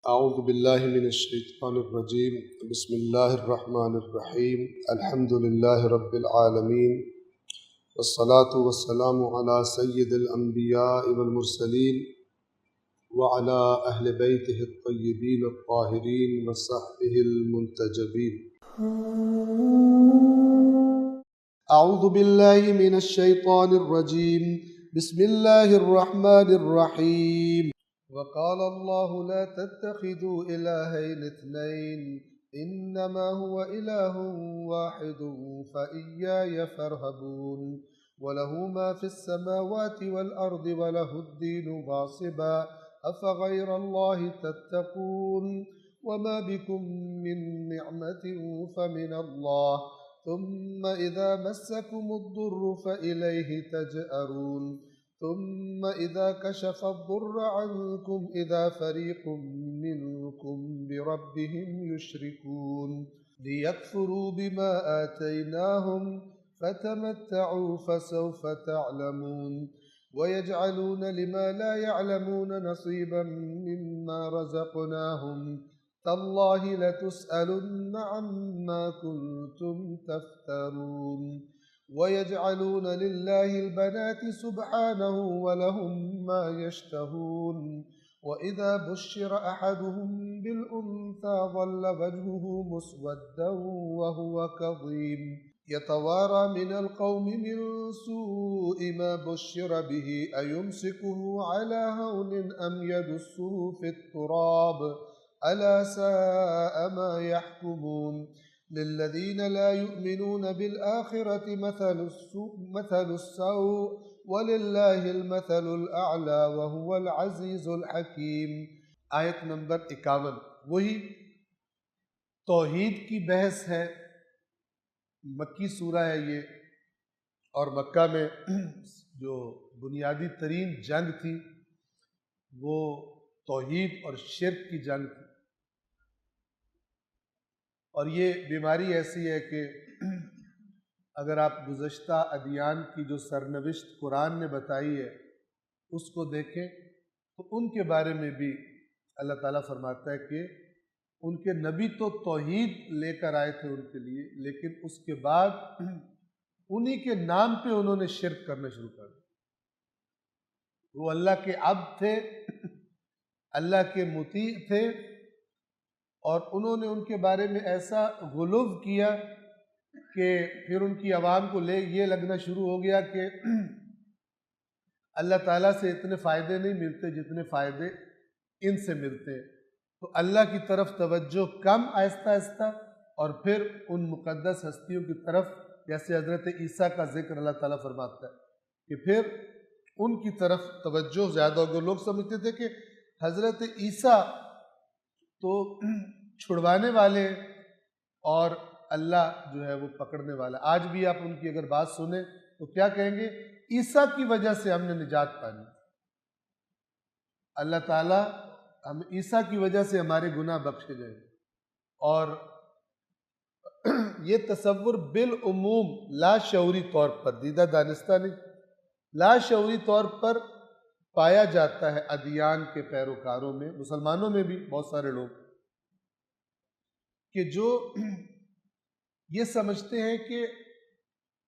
اعوذ باللہ من الشیطان الرجیم بسم اللہ الرحمن الرحیم الحمد للہ رب العالمین والصلاة والسلام علی سید الانبیاء والمرسلین وعلی اہل بیتہ الطیبین الطاہرین وصحبہ المنتجبین۔ اعوذ باللہ من الشیطان الرجیم بسم اللہ الرحمن الرحیم۔ وقال الله لا تتخذوا إلهين اثنين إنما هو إله واحد فإياي فارهبون وله ما في السماوات والأرض وله الدين واصبا أفغير الله تتقون وما بكم من نعمة فمن الله ثم إذا مسكم الضر فإليه تجأرون ثم إذا كشف الضر عنكم إذا فريق منكم بربهم يشركون ليكفروا بما آتيناهم فتمتعوا فسوف تعلمون ويجعلون لما لا يعلمون نصيبا مما رزقناهم تالله لتسألن عما كنتم تفترون ويجعلون لله البنات سبحانه ولهم ما يشتهون وإذا بشر أحدهم بالأنثى ظل وجهه مسودا وهو كظيم يتوارى من القوم من سوء ما بشر به أيمسكه على هون أم يدسه في التراب ألا ساء ما يحكمون للذين لا يؤمنون بالآخرة مثل السوء ولله المثل الأعلى وهو العزيز الحكيم۔ آیت نمبر 51 وہی توحید کی بحث ہے، مکی سورہ ہے یہ، اور مکہ میں جو بنیادی ترین جنگ تھی وہ توحید اور شرک کی جنگ تھی، اور یہ بیماری ایسی ہے کہ اگر آپ گزشتہ ادیان کی جو سرنوشت قرآن نے بتائی ہے اس کو دیکھیں تو ان کے بارے میں بھی اللہ تعالیٰ فرماتا ہے کہ ان کے نبی تو توحید لے کر آئے تھے ان کے لیے، لیکن اس کے بعد انہی کے نام پہ انہوں نے شرک کرنا شروع کر دیا۔ وہ اللہ کے عبد تھے، اللہ کے مطیع تھے، اور انہوں نے ان کے بارے میں ایسا غلو کیا کہ پھر ان کی عوام کو یہ لگنا شروع ہو گیا کہ اللہ تعالیٰ سے اتنے فائدے نہیں ملتے جتنے فائدے ان سے ملتے ہیں، تو اللہ کی طرف توجہ کم آہستہ آہستہ، اور پھر ان مقدس ہستیوں کی طرف، جیسے حضرت عیسیٰ کا ذکر اللہ تعالیٰ فرماتا ہے کہ پھر ان کی طرف توجہ زیادہ ہو گئی۔ لوگ سمجھتے تھے کہ حضرت عیسیٰ تو چھڑوانے والے اور اللہ جو ہے وہ پکڑنے والا۔ آج بھی آپ ان کی اگر بات سنیں تو کیا کہیں گے؟ عیسیٰ کی وجہ سے ہم نے نجات پانی، اللہ تعالیٰ ہم عیسیٰ کی وجہ سے ہمارے گناہ بخشے جائیں۔ اور یہ تصور بالعموم لا شعوری طور پر، دیدہ دانستہ نہیں، لا شعوری طور پر پایا جاتا ہے ادیان کے پیروکاروں میں، مسلمانوں میں بھی بہت سارے لوگ، کہ جو یہ سمجھتے ہیں کہ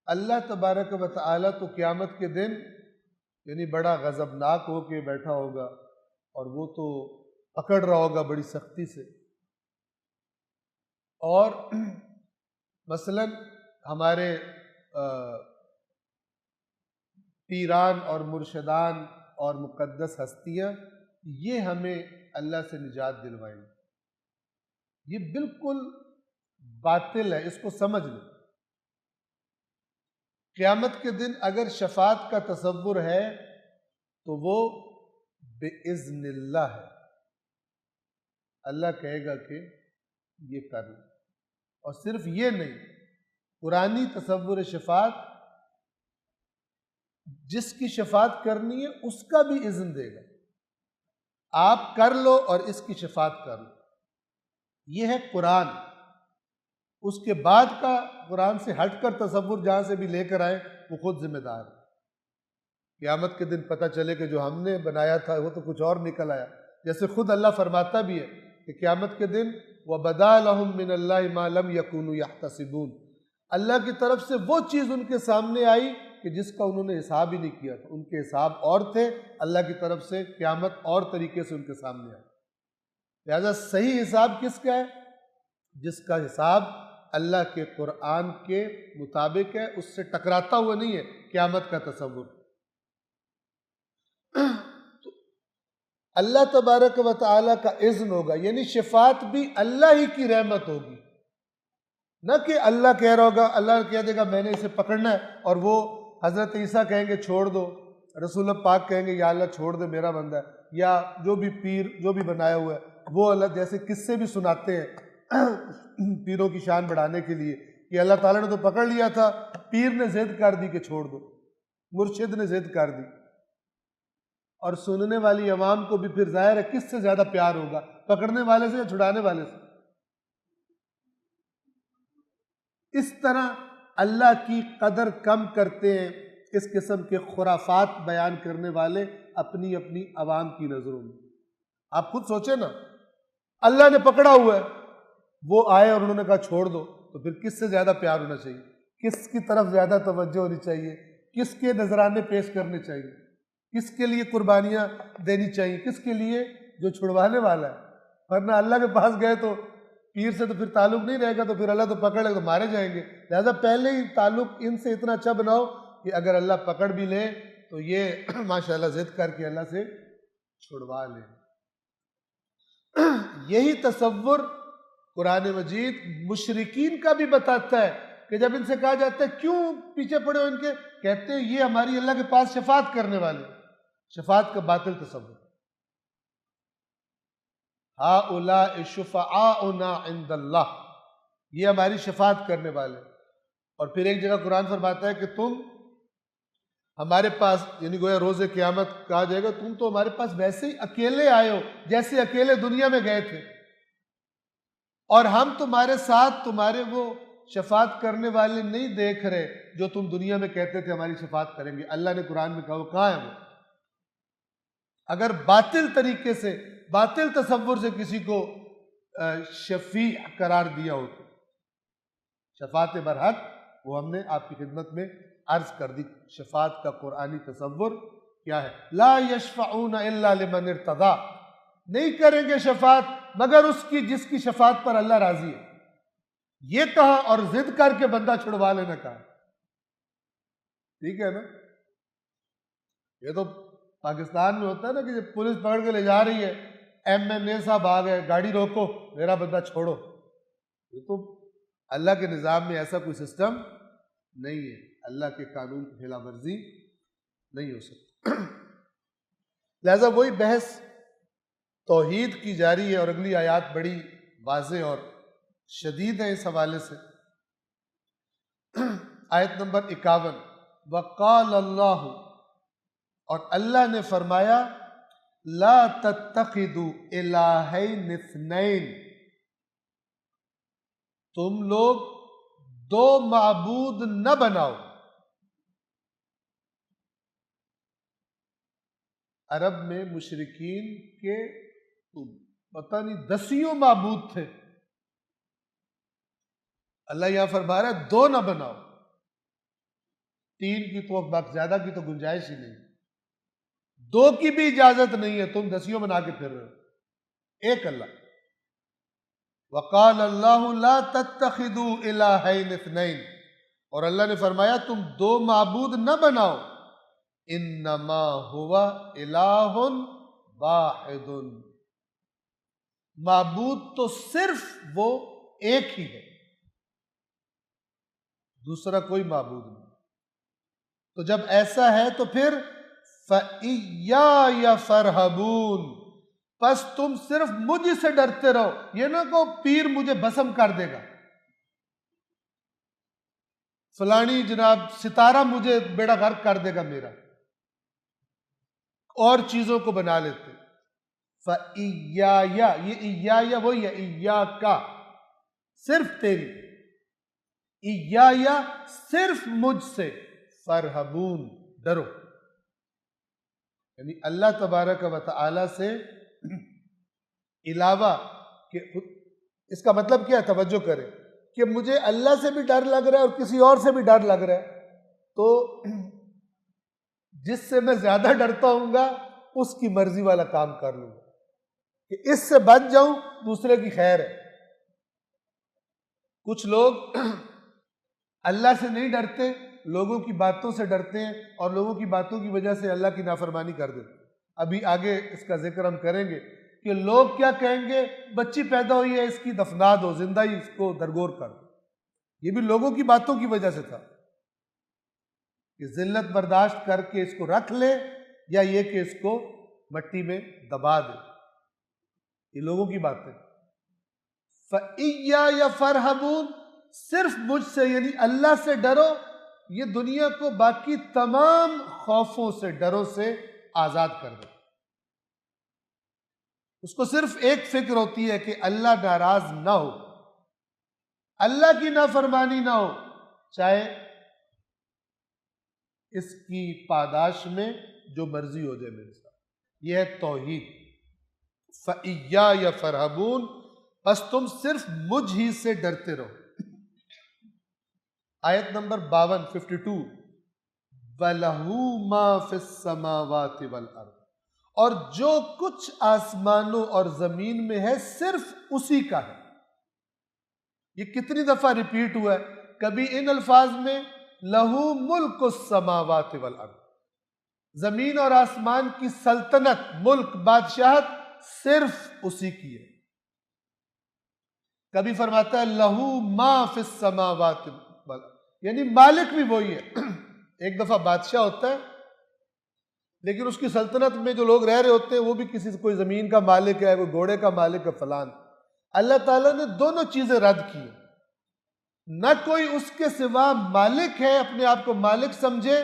اللہ تبارک و تعالیٰ تو قیامت کے دن یعنی بڑا غضبناک ہو کے بیٹھا ہوگا، اور وہ تو پکڑ رہا ہوگا بڑی سختی سے۔ اور مثلا ہمارے پیران اور مرشدان اور مقدس ہستیاں یہ ہمیں اللہ سے نجات دلوائیں، یہ بالکل باطل ہے، اس کو سمجھ لیں۔ قیامت کے دن اگر شفاعت کا تصور ہے تو وہ بِإِذْنِ اللہ ہے، اللہ کہے گا کہ یہ کر لیں۔ اور صرف یہ نہیں، قرآنی تصور شفاعت، جس کی شفاعت کرنی ہے اس کا بھی اذن دے گا، آپ کر لو اور اس کی شفاعت کر لو۔ یہ ہے قرآن۔ اس کے بعد کا قرآن سے ہٹ کر تصور جہاں سے بھی لے کر آئے وہ خود ذمہ دار ہے۔ قیامت کے دن پتہ چلے کہ جو ہم نے بنایا تھا وہ تو کچھ اور نکل آیا، جیسے خود اللہ فرماتا بھی ہے کہ قیامت کے دن وَبَدَا لَهُم مِّنَ اللَّهِ مَا لَمْ يَكُونُوا يَحْتَسِبُونَ، اللہ کی طرف سے وہ چیز ان کے سامنے آئی کہ جس کا انہوں نے حساب ہی نہیں کیا تھا، ان کے حساب اور تھے، اللہ کی طرف سے قیامت اور طریقے سے ان کے سامنے آئی۔ لہذا صحیح حساب کس کا ہے؟ جس کا حساب اللہ کے قرآن کے مطابق ہے، اس سے ٹکراتا ہوا نہیں ہے قیامت کا تصور۔ تو اللہ تبارک و تعالیٰ کا اذن ہوگا، یعنی شفاعت بھی اللہ ہی کی رحمت ہوگی، نہ کہ اللہ کہہ رہا ہوگا، اللہ کہہ دے گا میں نے اسے پکڑنا ہے، اور وہ حضرت عیسیٰ کہیں گے چھوڑ دو، رسول اللہ پاک کہیں گے یا اللہ چھوڑ دے میرا بندہ ہے، یا جو بھی پیر جو بھی بنایا ہوا ہے وہ اللہ جیسے قصے بھی سناتے ہیں پیروں کی شان بڑھانے کے لیے کہ اللہ تعالیٰ نے تو پکڑ لیا تھا، پیر نے ضد کر دی کہ چھوڑ دو، مرشد نے ضد کر دی، اور سننے والی عوام کو بھی پھر ظاہر ہے کس سے زیادہ پیار ہوگا، پکڑنے والے سے یا چھڑانے والے سے؟ اس طرح اللہ کی قدر کم کرتے ہیں اس قسم کے خرافات بیان کرنے والے اپنی اپنی عوام کی نظروں میں۔ آپ خود سوچیں نا، اللہ نے پکڑا ہوا ہے، وہ آئے اور انہوں نے کہا چھوڑ دو، تو پھر کس سے زیادہ پیار ہونا چاہیے؟ کس کی طرف زیادہ توجہ ہونی چاہیے؟ کس کے نذرانے پیش کرنے چاہیے؟ کس کے لیے قربانیاں دینی چاہیے؟ کس کے لیے؟ جو چھڑوانے والا ہے، ورنہ اللہ کے پاس گئے تو پیر سے تو پھر تعلق نہیں رہے گا، تو پھر اللہ تو پکڑ لے تو مارے جائیں گے۔ لہذا پہلے ہی تعلق ان سے اتنا اچھا بناؤ کہ اگر اللہ پکڑ بھی لے تو یہ ماشاءاللہ ضد کر کے اللہ سے چھڑوا لے۔ یہی تصور قرآن مجید مشرکین کا بھی بتاتا ہے کہ جب ان سے کہا جاتا ہے کیوں پیچھے پڑے ہو ان کے، کہتے ہیں یہ ہماری اللہ کے پاس شفاعت کرنے والے، شفاعت کا باطل تصور۔ ہؤلاء شفعاؤنا عند اللہ، یہ ہماری شفاعت کرنے والے۔ اور پھر ایک جگہ قرآن فرماتا ہے کہ تم ہمارے پاس، یعنی گویا روز قیامت کہا جائے گا تم تو ہمارے پاس ویسے ہی اکیلے آئے ہو جیسے اکیلے دنیا میں گئے تھے، اور ہم تمہارے ساتھ تمہارے وہ شفاعت کرنے والے نہیں دیکھ رہے جو تم دنیا میں کہتے تھے ہماری شفاعت کریں گے۔ اللہ نے قرآن میں کہا وہ کہاں ہے وہ؟ اگر باطل طریقے سے، باطل تصور سے کسی کو شفیع قرار دیا ہو تو شفاعت برحق وہ ہم نے آپ کی خدمت میں عرض کر دی۔ شفاعت کا قرآنی تصور کیا ہے؟ لا یشفعون الا لمن ارتضی، نہیں کریں گے شفاعت مگر اس کی جس کی شفاعت پر اللہ راضی ہے۔ یہ کہا اور ضد کر کے بندہ چھڑوا لینا کہا، ٹھیک ہے نا؟ یہ تو پاکستان میں ہوتا ہے نا کہ جب پولیس پکڑ کے لے جا رہی ہے، ایم این اے صاحب آ گئے، گاڑی روکو، میرا بندہ چھوڑو۔ یہ تو اللہ کے نظام میں ایسا کوئی سسٹم نہیں ہے، اللہ کے قانون کی خلاف ورزی نہیں ہو سکتی۔ لہذا وہی بحث توحید کی جاری ہے، اور اگلی آیات بڑی واضح اور شدید ہے اس حوالے سے۔ آیت نمبر 51، وقال اللہ، اور اللہ نے فرمایا لا تتخذوا الہین اثنین، تم لوگ دو معبود نہ بناؤ۔ عرب میں مشرکین کے پتہ نہیں دسیوں معبود تھے، اللہ یہاں فرما رہا ہے دو نہ بناؤ، تین کی تو بات زیادہ کی تو گنجائش ہی نہیں، دو کی بھی اجازت نہیں ہے، تم دسیوں بنا کے پھر رہے ہو، ایک اللہ۔ وقال اللہ لا تتخذوا الہین اثنین، اور اللہ نے فرمایا تم دو معبود نہ بناؤ، انما هو الہ واحد، معبود تو صرف وہ ایک ہی ہے، دوسرا کوئی معبود نہیں۔ تو جب ایسا ہے تو پھر فَإِيَّايَ فَارْهَبُونَ، پس تم صرف مجھ سے ڈرتے رہو، یہ نہ کہو پیر مجھے بھسم کر دے گا، فلانی جناب ستارہ مجھے بیڑا غرق کر دے گا میرا، اور چیزوں کو بنا لیتے۔ فَإِيَّايَ، یہ ایایا وہی ہے، ایاکا صرف تیری، ایایا صرف مجھ سے، فَارْهَبُونَ ڈرو، یعنی اللہ تبارک و تعالی سے علاوہ کہ اس کا مطلب کیا ہے؟ توجہ کریں کہ مجھے اللہ سے بھی ڈر لگ رہا ہے اور کسی اور سے بھی ڈر لگ رہا ہے، تو جس سے میں زیادہ ڈرتا ہوں گا اس کی مرضی والا کام کر لوں گا کہ اس سے بچ جاؤں، دوسرے کی خیر ہے۔ کچھ لوگ اللہ سے نہیں ڈرتے، لوگوں کی باتوں سے ڈرتے ہیں اور لوگوں کی باتوں کی وجہ سے اللہ کی نافرمانی کر دیتے ہیں۔ ابھی آگے اس کا ذکر ہم کریں گے کہ لوگ کیا کہیں گے، بچی پیدا ہوئی ہے اس کی دفنا دو، زندہ ہی اس کو درگور کر دو۔ یہ بھی لوگوں کی باتوں کی وجہ سے تھا کہ ذلت برداشت کر کے اس کو رکھ لے، یا یہ کہ اس کو مٹی میں دبا دے۔ یہ لوگوں کی باتیں۔ فَإِيَّايَ فَارْهَبُونَ، صرف مجھ سے یعنی اللہ سے ڈرو۔ یہ دنیا کو باقی تمام خوفوں سے، ڈروں سے آزاد کر دے۔ اس کو صرف ایک فکر ہوتی ہے کہ اللہ ناراض نہ ہو، اللہ کی نافرمانی نہ ہو، چاہے اس کی پاداش میں جو مرضی ہو جائے میرے ساتھ۔ یہ ہے توحید۔ فَإِيَّايَ فَارْهَبُونَ، بس تم صرف مجھ ہی سے ڈرتے رہو۔ آیت نمبر 52 وَلَهُ مَا فِي السَّمَاوَاتِ وَالْأَرْضِ، اور جو کچھ آسمانوں اور زمین میں ہے صرف اسی کا ہے۔ یہ کتنی دفعہ ریپیٹ ہوا ہے؟ کبھی ان الفاظ میں لَهُ مُلْكُ السَّمَاوَاتِ وَالْأَرْضِ، زمین اور آسمان کی سلطنت، ملک، بادشاہت صرف اسی کی ہے۔ کبھی فرماتا ہے لَهُ مَا فِي السَّمَاوَاتِ وَالْأَرْضِ، یعنی مالک بھی وہی ہے۔ ایک دفعہ بادشاہ ہوتا ہے لیکن اس کی سلطنت میں جو لوگ رہ رہے ہوتے ہیں وہ بھی کسی سے، کوئی زمین کا مالک ہے، کوئی گھوڑے کا مالک ہے، فلان۔ اللہ تعالیٰ نے دونوں چیزیں رد کی، نہ کوئی اس کے سوا مالک ہے اپنے آپ کو مالک سمجھے،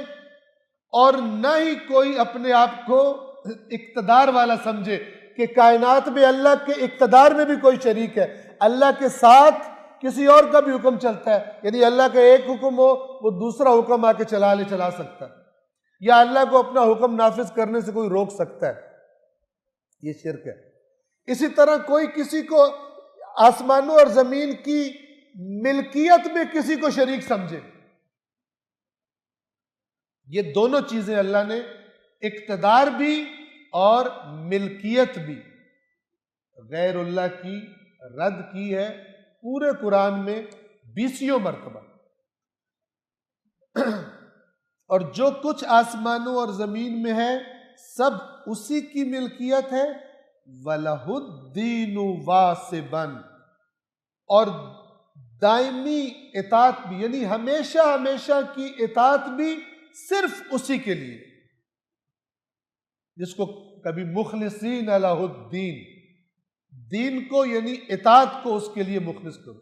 اور نہ ہی کوئی اپنے آپ کو اقتدار والا سمجھے کہ کائنات میں اللہ کے اقتدار میں بھی کوئی شریک ہے۔ اللہ کے ساتھ کسی اور کا بھی حکم چلتا ہے، یعنی اللہ کا ایک حکم ہو وہ دوسرا حکم آ کے چلا سکتا ہے، یا اللہ کو اپنا حکم نافذ کرنے سے کوئی روک سکتا ہے۔ یہ شرک ہے۔ اسی طرح کوئی کسی کو آسمانوں اور زمین کی ملکیت میں کسی کو شریک سمجھے، یہ دونوں چیزیں اللہ نے، اقتدار بھی اور ملکیت بھی، غیر اللہ کی رد کی ہے پورے قرآن میں 20 مرتبہ۔ اور جو کچھ آسمانوں اور زمین میں ہے سب اسی کی ملکیت ہے۔ وَلَهُ الدِّينُ وَاسِبًا، اور دائمی اطاعت بھی، یعنی ہمیشہ ہمیشہ کی اطاعت بھی صرف اسی کے لیے، جس کو کبھی مخلصین لہ الدین، دین کو یعنی اطاعت کو اس کے لیے مخلص کرو۔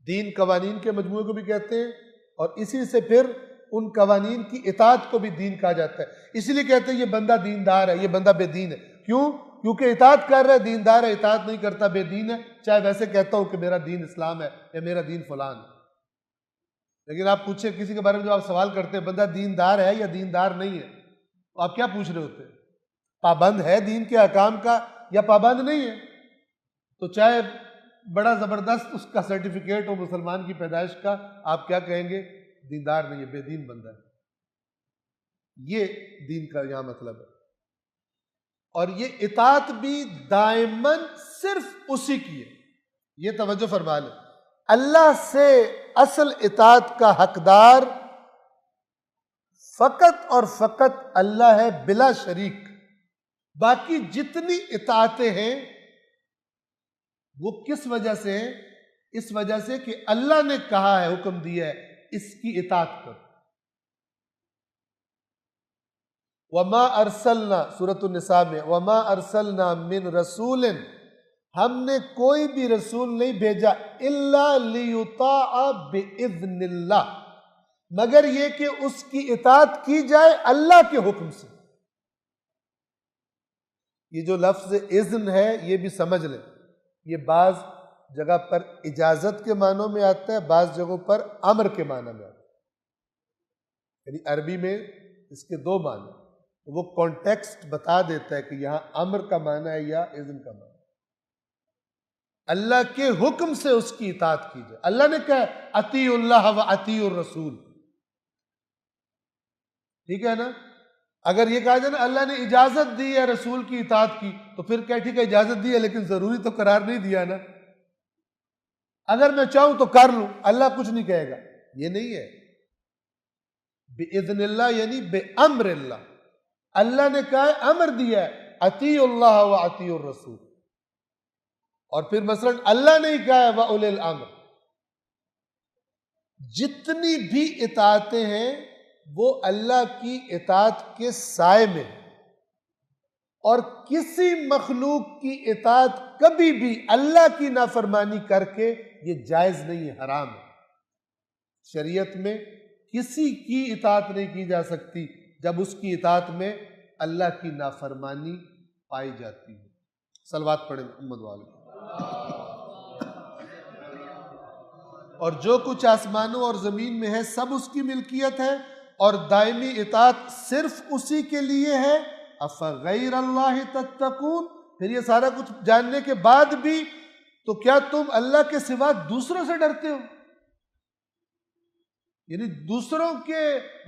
دین قوانین کے مجموعے کو بھی کہتے ہیں، اور اسی سے پھر ان قوانین کی اطاعت کو بھی دین کہا جاتا ہے۔ اسی لیے کہتے ہیں یہ بندہ دیندار ہے، یہ بندہ بے دین ہے۔ کیوں؟ کیونکہ اطاعت کر رہا ہے دیندار ہے، اطاعت نہیں کرتا بے دین ہے، چاہے ویسے کہتا ہو کہ میرا دین اسلام ہے یا میرا دین فلان ہے۔ لیکن آپ پوچھیں کسی کے بارے میں جو آپ سوال کرتے ہیں بندہ دیندار ہے یا دیندار نہیں ہے، تو آپ کیا پوچھ رہے ہوتے ہیں؟ پابند ہے دین کے احکام کا یا پابند نہیں ہے؟ تو چاہے بڑا زبردست اس کا سرٹیفکیٹ ہو مسلمان کی پیدائش کا، آپ کیا کہیں گے؟ دیندار نہیں ہے، بے دین بندہ ہے۔ یہ دین کا یہاں مطلب ہے۔ اور یہ اطاعت بھی دائماً صرف اسی کی ہے۔ یہ توجہ فرما لیں، اللہ سے اصل اطاعت کا حقدار فقط اور فقط اللہ ہے بلا شریک۔ باقی جتنی اطاعتیں ہیں وہ کس وجہ سے ہیں؟ اس وجہ سے کہ اللہ نے کہا ہے، حکم دیا ہے، اس کی اطاعت کرو۔ وَمَا أَرْسَلْنَا، سورۃ النساء میں، وَمَا أَرْسَلْنَا مِن رَسُولٍ، ہم نے کوئی بھی رسول نہیں بھیجا إِلَّا لِيُطَاعَ بِإِذْنِ اللَّهِ، مگر یہ کہ اس کی اطاعت کی جائے اللہ کے حکم سے۔ یہ جو لفظ اذن ہے یہ بھی سمجھ لیں، یہ بعض جگہ پر اجازت کے معنوں میں آتا ہے، بعض جگہوں پر امر کے معنی میں آتا ہے، یعنی عربی میں اس کے دو معنی۔ وہ کانٹیکسٹ بتا دیتا ہے کہ یہاں امر کا معنی ہے یا اذن کا معنی. اللہ کے حکم سے اس کی اطاعت کی جائے. اللہ نے کہا اطیع اللہ و اطیع الرسول. ٹھیک ہے نا؟ اگر یہ کہا جائے نا اللہ نے اجازت دی ہے رسول کی اطاعت کی، تو پھر کیا ٹھیک ہے اجازت دی ہے لیکن ضروری تو قرار نہیں دیا نا. اگر میں چاہوں تو کر لوں، اللہ کچھ نہیں کہے گا. یہ نہیں ہے. بِإِذْنِ اللہ یعنی بِأَمْرِ اللہ. اللہ نے کہا ہے، امر دیا ہے اطیع اللہ و اطیع الرسول. اور پھر مثلا اللہ نے ہی کہا ہے وَأُولِي الْأَمْرِ. جتنی بھی اطاعتیں ہیں وہ اللہ کی اطاعت کے سائے میں، اور کسی مخلوق کی اطاعت کبھی بھی اللہ کی نافرمانی کر کے یہ جائز نہیں ہے، حرام ہے. شریعت میں کسی کی اطاعت نہیں کی جا سکتی جب اس کی اطاعت میں اللہ کی نافرمانی پائی جاتی ہے. صلوات پڑھیں محمد والے. اور جو کچھ آسمانوں اور زمین میں ہے سب اس کی ملکیت ہے، اور دائمی اطاعت صرف اسی کے لیے ہے. افغیر اللہ تتقون. پھر یہ سارا کچھ جاننے کے بعد بھی تو کیا تم اللہ کے سوا دوسروں سے ڈرتے ہو؟ یعنی دوسروں کے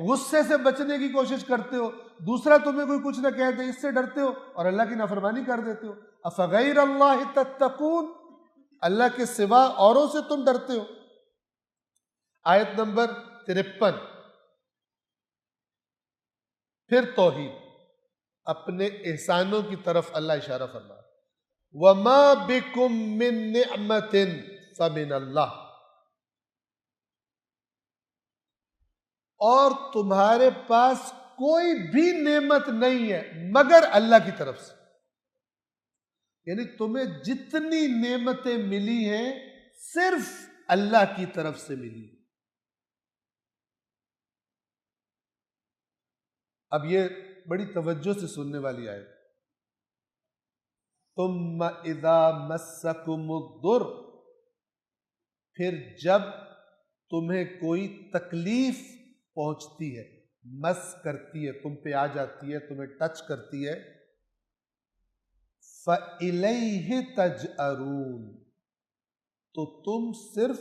غصے سے بچنے کی کوشش کرتے ہو، دوسرا تمہیں کوئی کچھ نہ کہہ دے اس سے ڈرتے ہو اور اللہ کی نافرمانی کر دیتے ہو. افغیر اللہ تتقون. اللہ کے سوا اوروں سے تم ڈرتے ہو. آیت نمبر 53. پھر توحید، اپنے احسانوں کی طرف اللہ اشارہ فرما. وَمَا بِكُم مِّن نِعْمَةٍ فَمِنَ اللَّهِ. اور تمہارے پاس کوئی بھی نعمت نہیں ہے مگر اللہ کی طرف سے. یعنی تمہیں جتنی نعمتیں ملی ہیں صرف اللہ کی طرف سے ملی. اب یہ بڑی توجہ سے سننے والی آیت. ثم اذا مسکم الضر. پھر جب تمہیں کوئی تکلیف پہنچتی ہے، مس کرتی ہے، تم پہ آ جاتی ہے، تمہیں ٹچ کرتی ہے، فَإِلَيْهِ تَجْأَرُونَ. تو تم صرف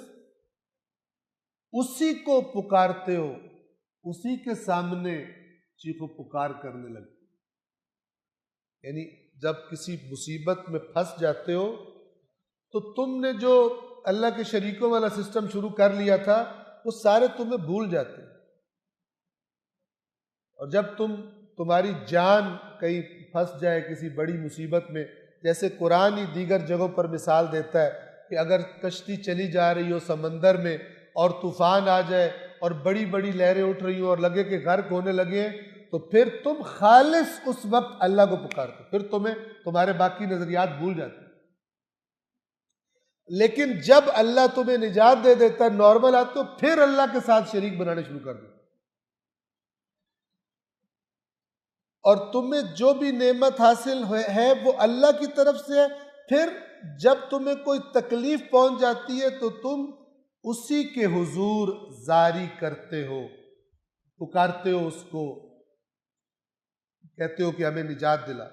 اسی کو پکارتے ہو، اسی کے سامنے چیخ و پکار کرنے لگتے. یعنی جب کسی مصیبت میں پھنس جاتے ہو تو تم نے جو اللہ کے شریکوں والا سسٹم شروع کر لیا تھا وہ سارے تمہیں بھول جاتے. اور جب تمہاری جان کہیں پھنس جائے کسی بڑی مصیبت میں، جیسے قرآن ہی دیگر جگہوں پر مثال دیتا ہے کہ اگر کشتی چلی جا رہی ہو سمندر میں اور طوفان آ جائے اور بڑی بڑی لہریں اٹھ رہی ہوں اور لگے کہ غرق ہونے لگے ہیں، تو پھر تم خالص اس وقت اللہ کو پکارتے، پھر تمہارے باقی نظریات بھول جاتے. لیکن جب اللہ تمہیں نجات دے دیتا ہے، نارمل آتے ہو، پھر اللہ کے ساتھ شریک بنانے شروع کر دو. اور تمہیں جو بھی نعمت حاصل ہے وہ اللہ کی طرف سے ہے. پھر جب تمہیں کوئی تکلیف پہنچ جاتی ہے تو تم اسی کے حضور زاری کرتے ہو، پکارتے ہو اس کو، کہتے ہو کہ ہمیں نجات دلا.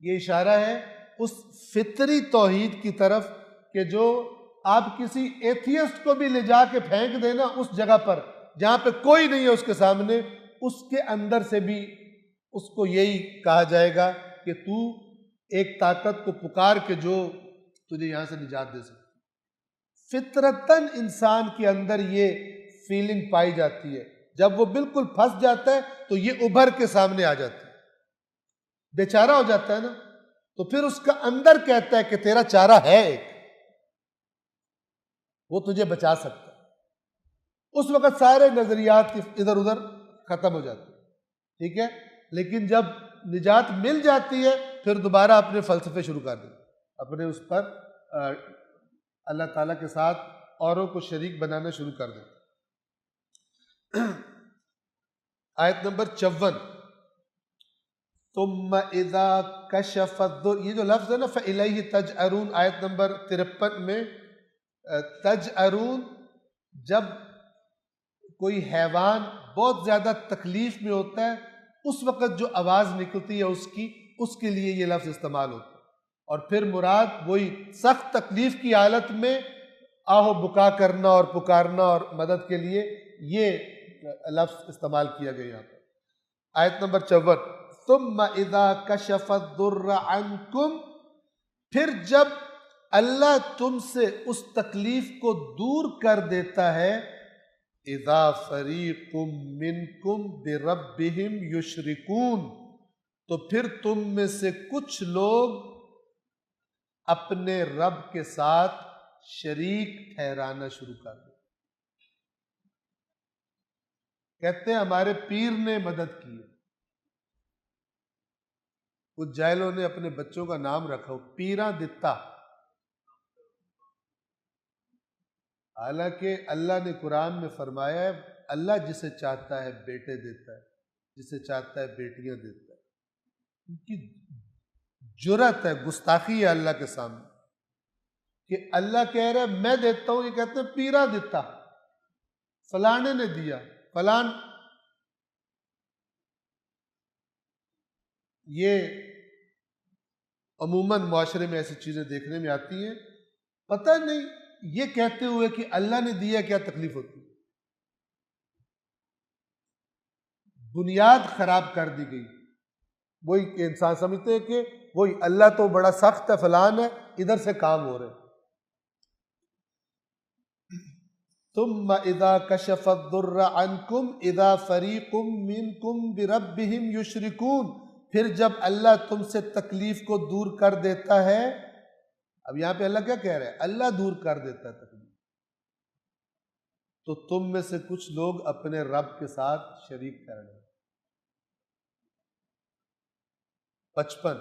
یہ اشارہ ہے اس فطری توحید کی طرف کہ جو آپ کسی ایتھیسٹ کو بھی لے جا کے پھینک دینا اس جگہ پر جہاں پہ کوئی نہیں ہے اس کے سامنے، اس کے اندر سے بھی اس کو یہی کہا جائے گا کہ تو ایک طاقت کو پکار کے جو تجھے یہاں سے نجات دے سکتی. فطرتاً انسان کے اندر یہ فیلنگ پائی جاتی ہے. جب وہ بالکل پھنس جاتا ہے تو یہ ابھر کے سامنے آ جاتی ہے، بیچارہ ہو جاتا ہے نا، تو پھر اس کا اندر کہتا ہے کہ تیرا چارہ ہے ایک، وہ تجھے بچا سکتا ہے. اس وقت سارے نظریات ادھر ادھر ختم ہو جاتے ہیں. ٹھیک ہے، لیکن جب نجات مل جاتی ہے پھر دوبارہ اپنے فلسفے شروع کر دیں، اپنے اس پر اللہ تعالیٰ کے ساتھ اوروں کو شریک بنانا شروع کر دیں. آیت نمبر 54. ثم اذا کشف الضر، یہ جو لفظ ہے نا فَإِلَيْهِ تَجْأَرُونَ، آیت نمبر 53 میں تجأرون، جب کوئی حیوان بہت زیادہ تکلیف میں ہوتا ہے، اس وقت جو آواز نکلتی ہے اس کے لیے یہ لفظ استعمال ہوتا ہے، اور پھر مراد وہی سخت تکلیف کی حالت میں آہو بکا کرنا اور پکارنا اور مدد کے لیے یہ لفظ استعمال کیا گیا یہاں پر۔ آیت نمبر 54، ثم اذا کشف الضر عنکم، پھر جب اللہ تم سے اس تکلیف کو دور کر دیتا ہے، اذا فریق منکم بربہم یشرکون، تو پھر تم میں سے کچھ لوگ اپنے رب کے ساتھ شریک ٹھہرانا شروع کر دیں۔ کہتے ہیں ہمارے پیر نے مدد کی ہے۔ کچھ جاہلوں نے اپنے بچوں کا نام رکھا ہو پیراں دتا، حالانکہ اللہ نے قرآن میں فرمایا ہے اللہ جسے چاہتا ہے بیٹے دیتا ہے، جسے چاہتا ہے بیٹیاں دیتا ہے۔ ان کی جرأت ہے، گستاخی ہے اللہ کے سامنے کہ اللہ کہہ رہا ہے میں دیتا ہوں، یہ کہتے ہیں پیراں دیتا، فلانے نے دیا، فلان۔ یہ عموماً معاشرے میں ایسی چیزیں دیکھنے میں آتی ہیں، پتہ نہیں یہ کہتے ہوئے کہ اللہ نے دیا کیا تکلیف ہوتی ہے، بنیاد خراب کر دی گئی۔ وہی کہ انسان سمجھتے ہیں کہ وہی اللہ تو بڑا سخت ہے، فلان ہے، ادھر سے کام ہو رہے۔ ثم اذا کشف الضر عنکم اذا فریق منکم بربہم یشرکون، پھر جب اللہ تم سے تکلیف کو دور کر دیتا ہے، اب یہاں پہ اللہ کیا کہہ رہا ہے؟ اللہ دور کر دیتا ہے تکلیف، تو تم میں سے کچھ لوگ اپنے رب کے ساتھ شریک ٹھہرائیں۔ 55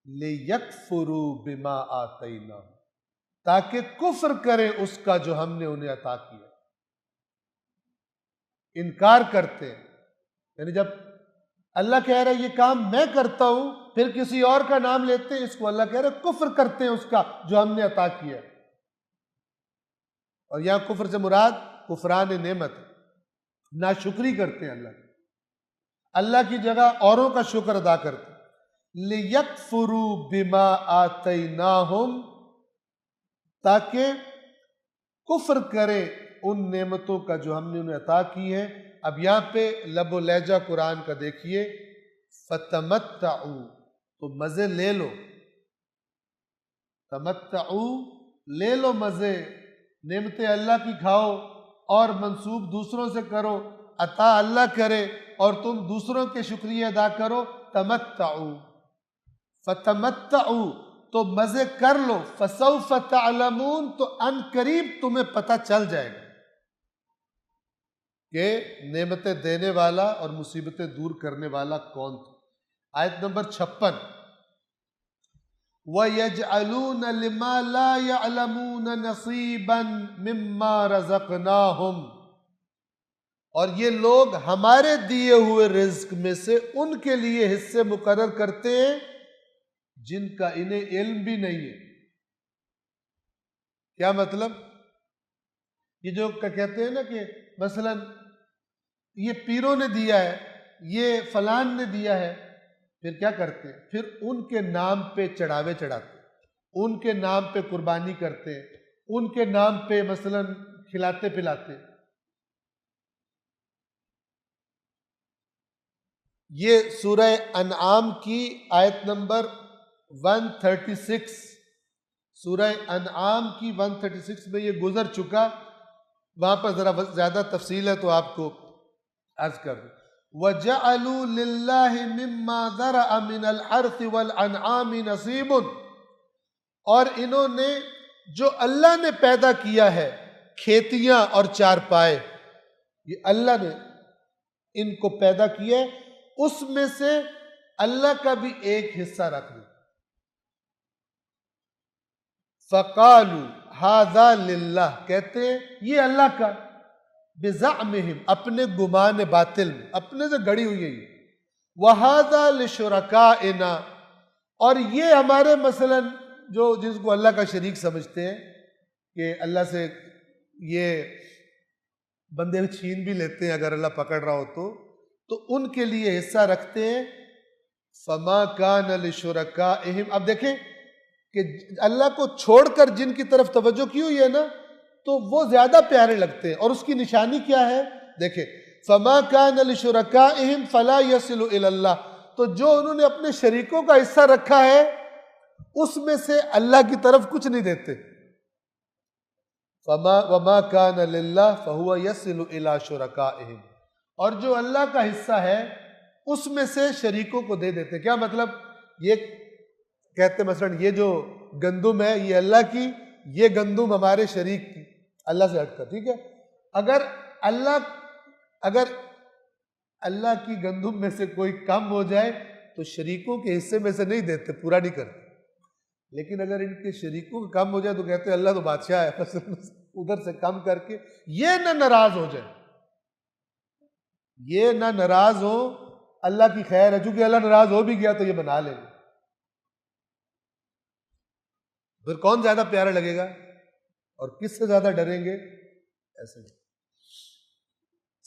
لِيَكْفُرُوا بِمَا آتَيْنَاهُمْ، تاکہ کفر کریں اس کا جو ہم نے انہیں عطا کیا۔ انکار کرتے ہیں، یعنی جب اللہ کہہ رہا ہے یہ کام میں کرتا ہوں، پھر کسی اور کا نام لیتے ہیں، اس کو اللہ کہہ رہا ہے کفر کرتے ہیں اس کا جو ہم نے عطا کیا۔ اور یہاں کفر سے مراد کفران نعمت، ناشکری کرتے ہیں اللہ کی جگہ اوروں کا شکر ادا کرتے ہیں۔ لِيَكْفُرُوا بِمَا آتَيْنَاهُمْ، تاکہ کفر کرے ان نعمتوں کا جو ہم نے انہیں عطا کی ہیں۔ اب یہاں پہ لب و لہجہ قرآن کا دیکھیے، فَتَمَتَّعُوا، تو مزے لے لو، تمتعوا، لے لو مزے، نعمتیں اللہ کی کھاؤ اور منسوب دوسروں سے کرو، عطا اللہ کرے اور تم دوسروں کے شکریہ ادا کرو۔ تمتعوا، فتمتعوا، تو مزے کر لو، فسوف تعلمون، تو ان قریب تمہیں پتہ چل جائے گا کہ نعمتیں دینے والا اور مصیبتیں دور کرنے والا کون تھا۔ آیت نمبر 56، وَيَجْعَلُونَ لِمَا لَا يَعْلَمُونَ نَصِيبًا مِمَّا رَزَقْنَاهُمْ، اور یہ لوگ ہمارے دیے ہوئے رزق میں سے ان کے لیے حصے مقرر کرتے ہیں جن کا انہیں علم بھی نہیں ہے۔ کیا مطلب؟ یہ جو کہتے ہیں نا کہ مثلا یہ پیروں نے دیا ہے، یہ فلان نے دیا ہے، پھر کیا کرتے ہیں؟ پھر ان کے نام پہ چڑھاوے چڑھاتے ہیں، ان کے نام پہ قربانی کرتے ہیں، ان کے نام پہ مثلا کھلاتے پلاتے۔ یہ سورہ انعام کی آیت نمبر 136، سورہ انعام کی 136 میں یہ گزر چکا، وہاں پر ذرا زیادہ تفصیل ہے تو آپ کو عرض کر دوں۔ وَجَعَلُوا لِلَّهِ مِمَّا ذَرَأَ مِنَ الْحَرْثِ وَالْأَنْعَامِ نَصِيبٌ، اور انہوں نے جو اللہ نے پیدا کیا ہے، کھیتیاں اور چارپائے، یہ اللہ نے ان کو پیدا کیا ہے، اس میں سے اللہ کا بھی ایک حصہ رکھ دیا۔ فَقَالُوا هَذَا لِلَّهِ، کہتے ہیں یہ اللہ کا، بِزَعْمِهِمْ، اپنے گمان باطل میں، اپنے سے گڑی ہوئی ہے یہ، وَهَذَا لِشُرَكَائِنَا، اور یہ ہمارے مثلا جو جس کو اللہ کا شریک سمجھتے ہیں کہ اللہ سے یہ بندے چھین بھی لیتے ہیں اگر اللہ پکڑ رہا ہو تو ان کے لیے حصہ رکھتے ہیں. فما کان لشرکائہم. اب دیکھیں کہ اللہ کو چھوڑ کر جن کی طرف توجہ کی ہوئی ہے نا تو وہ زیادہ پیارے لگتے ہیں. اور اس کی نشانی کیا ہے؟ دیکھیں فما کان لشرکائہم فلا یصل الی اللہ. تو جو انہوں نے اپنے شریکوں کا حصہ رکھا ہے اس میں سے اللہ کی طرف کچھ نہیں دیتے. وما کان للہ فہو یصل الی شرکائہم. اور جو اللہ کا حصہ ہے اس میں سے شریکوں کو دے دیتے. کیا مطلب؟ یہ کہتے مثلا یہ جو گندم ہے یہ اللہ کی، یہ گندم ہمارے شریک کی، اللہ سے ہٹ کر. ٹھیک ہے، اگر اللہ کی گندم میں سے کوئی کم ہو جائے تو شریکوں کے حصے میں سے نہیں دیتے، پورا نہیں کرتے. لیکن اگر ان کے شریکوں کا کم ہو جائے تو کہتے ہیں اللہ تو بادشاہ ہے، بس ادھر سے کم کر کے یہ نہ ناراض ہو جائے، یہ نہ ناراض ہو. اللہ کی خیر ہے، چونکہ اللہ ناراض ہو بھی گیا تو یہ بنا لے گا. پھر کون زیادہ پیارا لگے گا اور کس سے زیادہ ڈریں گے؟ ایسے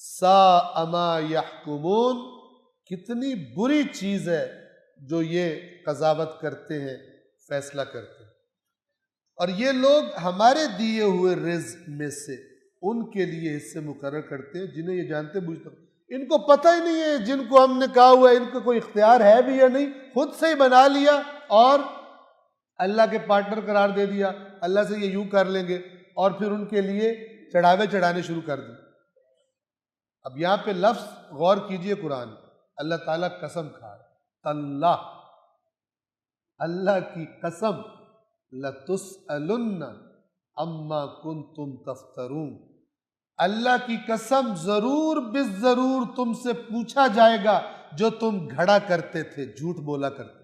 ساء ما یحکمون. کتنی بری چیز ہے جو یہ قضاوت کرتے ہیں، فیصلہ کرتے ہیں. اور یہ لوگ ہمارے دیے ہوئے رزق میں سے ان کے لیے حصے مقرر کرتے ہیں جنہیں یہ جانتے بوجھتے. ان کو پتہ ہی نہیں ہے جن کو ہم نے کہا ہوا ہے ان کو کوئی اختیار ہے بھی یا نہیں، خود سے ہی بنا لیا اور اللہ کے پارٹنر قرار دے دیا. اللہ سے یہ یوں کر لیں گے اور پھر ان کے لیے چڑھاوے چڑھانے شروع کر دی. اب یہاں پہ لفظ غور کیجئے، قرآن اللہ تعالیٰ قسم کھا رہا، اللہ، اللہ کی قسم، لَتُسْأَلُنَّ عَمَّا كُنْتُمْ تَفْتَرُونَ. اللہ کی قسم ضرور بالضرور تم سے پوچھا جائے گا جو تم گھڑا کرتے تھے، جھوٹ بولا کرتے.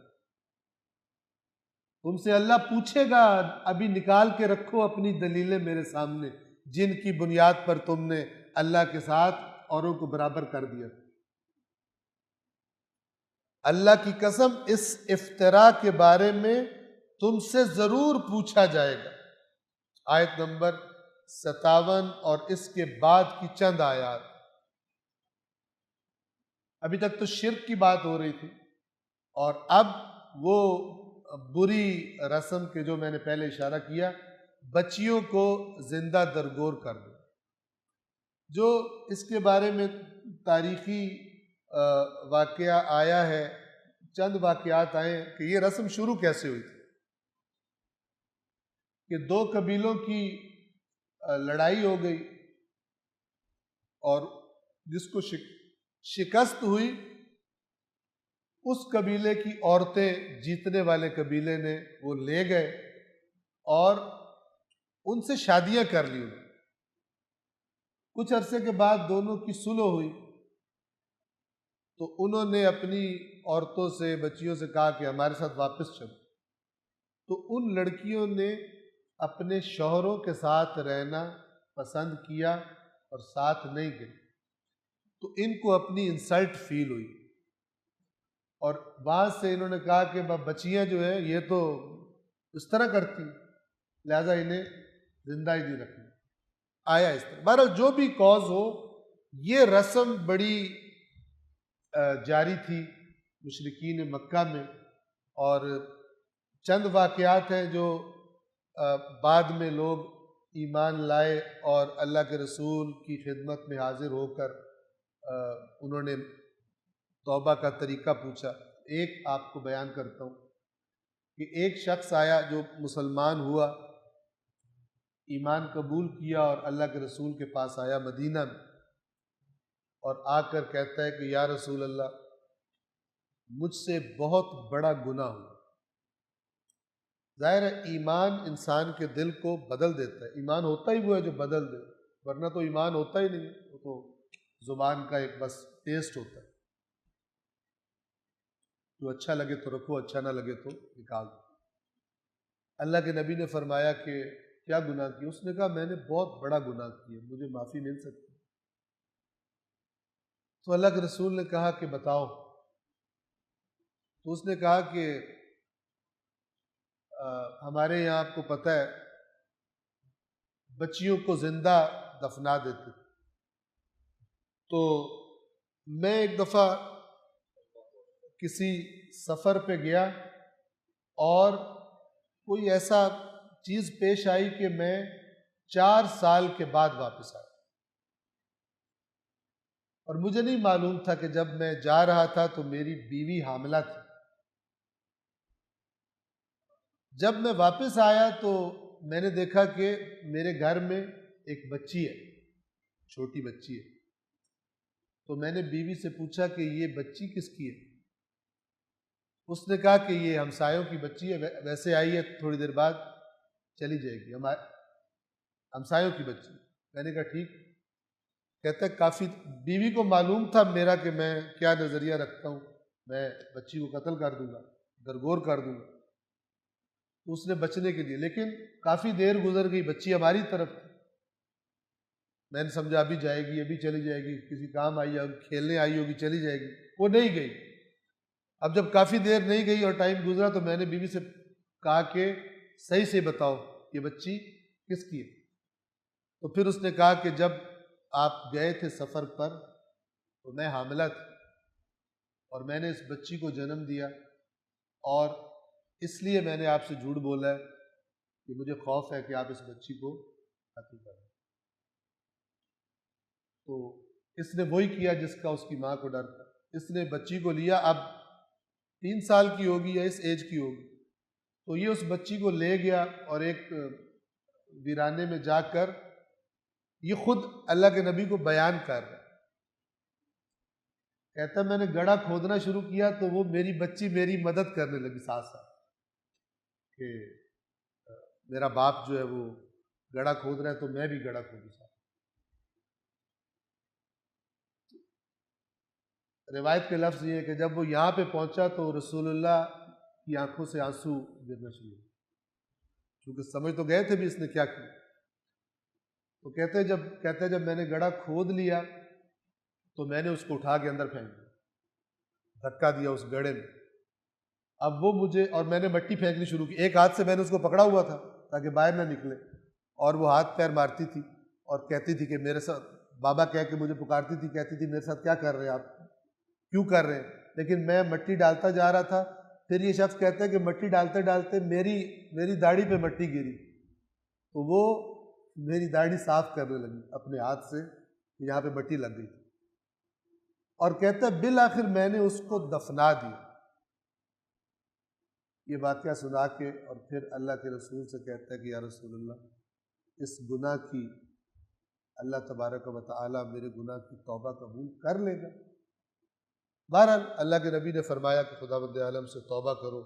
تم سے اللہ پوچھے گا، ابھی نکال کے رکھو اپنی دلیلیں میرے سامنے جن کی بنیاد پر تم نے اللہ کے ساتھ اوروں کو برابر کر دیا. اللہ کی قسم اس افتراء کے بارے میں تم سے ضرور پوچھا جائے گا. آیت نمبر 57 اور اس کے بعد کی چند آیات. ابھی تک تو شرک کی بات ہو رہی تھی اور اب وہ بری رسم کے جو میں نے پہلے اشارہ کیا، بچیوں کو زندہ درگور کر دو. جو اس کے بارے میں تاریخی واقعہ آیا ہے، چند واقعات آئے ہیں کہ یہ رسم شروع کیسے ہوئی تھی. کہ دو قبیلوں کی لڑائی ہو گئی اور جس کو شکست ہوئی اس قبیلے کی عورتیں جیتنے والے قبیلے نے وہ لے گئے اور ان سے شادیاں کر لی. کچھ عرصے کے بعد دونوں کی صلح ہوئی تو انہوں نے اپنی عورتوں سے، بچیوں سے کہا کہ ہمارے ساتھ واپس چلو. تو ان لڑکیوں نے اپنے شوہروں کے ساتھ رہنا پسند کیا اور ساتھ نہیں گئے. تو ان کو اپنی انسلٹ فیل ہوئی اور وہاں سے انہوں نے کہا کہ بچیاں جو ہیں یہ تو اس طرح کرتی، لہذا انہیں زندہ ہی نہیں رکھنا. آیا اس طرح. بہرحال جو بھی کاز ہو، یہ رسم بڑی جاری تھی مشرکین مکہ میں. اور چند واقعات ہیں جو بعد میں لوگ ایمان لائے اور اللہ کے رسول کی خدمت میں حاضر ہو کر انہوں نے توبہ کا طریقہ پوچھا. ایک آپ کو بیان کرتا ہوں کہ ایک شخص آیا جو مسلمان ہوا، ایمان قبول کیا اور اللہ کے رسول کے پاس آیا مدینہ میں اور آ کر کہتا ہے کہ یا رسول اللہ، مجھ سے بہت بڑا گناہ ہوا. ظاہر ہے ایمان انسان کے دل کو بدل دیتا ہے. ایمان ہوتا ہی وہ ہے جو بدل دے، ورنہ تو ایمان ہوتا ہی نہیں، وہ تو زبان کا ایک بس ٹیسٹ ہوتا ہے. جو اچھا لگے تو رکھو، اچھا نہ لگے تو نکال دو. اللہ کے نبی نے فرمایا کہ کیا گناہ کیا؟ اس نے کہا میں نے بہت بڑا گناہ کیا، مجھے معافی مل سکتی؟ تو اللہ کے رسول نے کہا کہ بتاؤ. تو اس نے کہا کہ ہمارے یہاں آپ کو پتہ ہے بچیوں کو زندہ دفنا دیتے. تو میں ایک دفعہ کسی سفر پہ گیا اور کوئی ایسا چیز پیش آئی کہ میں 4 سال کے بعد واپس آیا، اور مجھے نہیں معلوم تھا کہ جب میں جا رہا تھا تو میری بیوی حاملہ تھی۔ جب میں واپس آیا تو میں نے دیکھا کہ میرے گھر میں ایک بچی ہے، چھوٹی بچی ہے۔ تو میں نے بیوی سے پوچھا کہ یہ بچی کس کی ہے؟ اس نے کہا کہ یہ ہمسایوں کی بچی ہے، ویسے آئی ہے تھوڑی دیر بعد چلی جائے گی، ہمسایوں کی بچی۔ میں نے کہا ٹھیک۔ کہتا ہے کافی بیوی کو معلوم تھا میرا کہ میں کیا نظریہ رکھتا ہوں، میں بچی کو قتل کر دوں گا، درگور کر دوں گا۔ تو اس نے بچنے کے لیے، لیکن کافی دیر گزر گئی، بچی ہماری طرف تھی۔ میں نے سمجھا ابھی جائے گی، ابھی چلی جائے گی، کسی کام آئی ہوگی، کھیلنے آئی ہوگی، چلی جائے گی۔ وہ نہیں گئی۔ اب جب کافی دیر نہیں گئی اور ٹائم گزرا تو میں نے بیوی سے کہا کہ صحیح سے بتاؤ یہ بچی کس کی ہے؟ تو پھر اس نے کہا کہ جب آپ گئے تھے سفر پر تو میں حاملہ تھی اور میں نے اس بچی کو جنم دیا، اور اس لیے میں نے آپ سے جھوٹ بولا ہے کہ مجھے خوف ہے کہ آپ اس بچی کو قتل کریں۔ تو اس نے وہی کیا جس کا اس کی ماں کو ڈر تھا۔ اس نے بچی کو لیا، اب 3 سال کی ہوگی یا اس ایج کی ہوگی، تو یہ اس بچی کو لے گیا اور ایک ویرانے میں جا کر یہ خود اللہ کے نبی کو بیان کر رہا ہے۔ کہتا ہے میں نے گڑھا کھودنا شروع کیا تو وہ میری بچی میری مدد کرنے لگی ساتھ ساتھ، کہ میرا باپ جو ہے وہ گڑھا کھود رہا ہے تو میں بھی گڑھا کھودوں ساتھ۔ روایت کے لفظ یہ ہے کہ جب وہ یہاں پہ پہنچا تو رسول اللہ کی آنکھوں سے آنسو گرنا شروع ہوئے، کیونکہ سمجھ تو گئے تھے بھی اس نے کیا کیا۔ تو کہتے جب میں نے گڑھا کھود لیا تو میں نے اس کو اٹھا کے اندر پھینک دیا، دھکا دیا اس گڑھے میں۔ اب وہ مجھے، اور میں نے مٹی پھینکنی شروع کی، ایک ہاتھ سے میں نے اس کو پکڑا ہوا تھا تاکہ باہر نہ نکلے، اور وہ ہاتھ پیر مارتی تھی اور کہتی تھی کہ میرے ساتھ، بابا کہہ کے مجھے پکارتی تھی، کہتی تھی میرے ساتھ کیا کر رہے ہیں آپ، کیوں کر رہے ہیں؟ لیکن میں مٹی ڈالتا جا رہا تھا۔ پھر یہ شخص کہتا ہے کہ مٹی ڈالتے ڈالتے میری داڑھی پہ مٹی گری، تو وہ میری داڑھی صاف کرنے لگی اپنے ہاتھ سے، یہاں پہ مٹی لگ گئی تھی، اور کہتا ہے بالآخر میں نے اس کو دفنا دیا۔ یہ واقعہ سنا کے اور پھر اللہ کے رسول سے کہتا ہے کہ یا رسول اللہ، اس گناہ کی اللہ تبارک و تعالی میرے گناہ کی توبہ قبول کر لے گا؟ بہرحال اللہ کے نبی نے فرمایا کہ خداوند عالم سے توبہ کرو،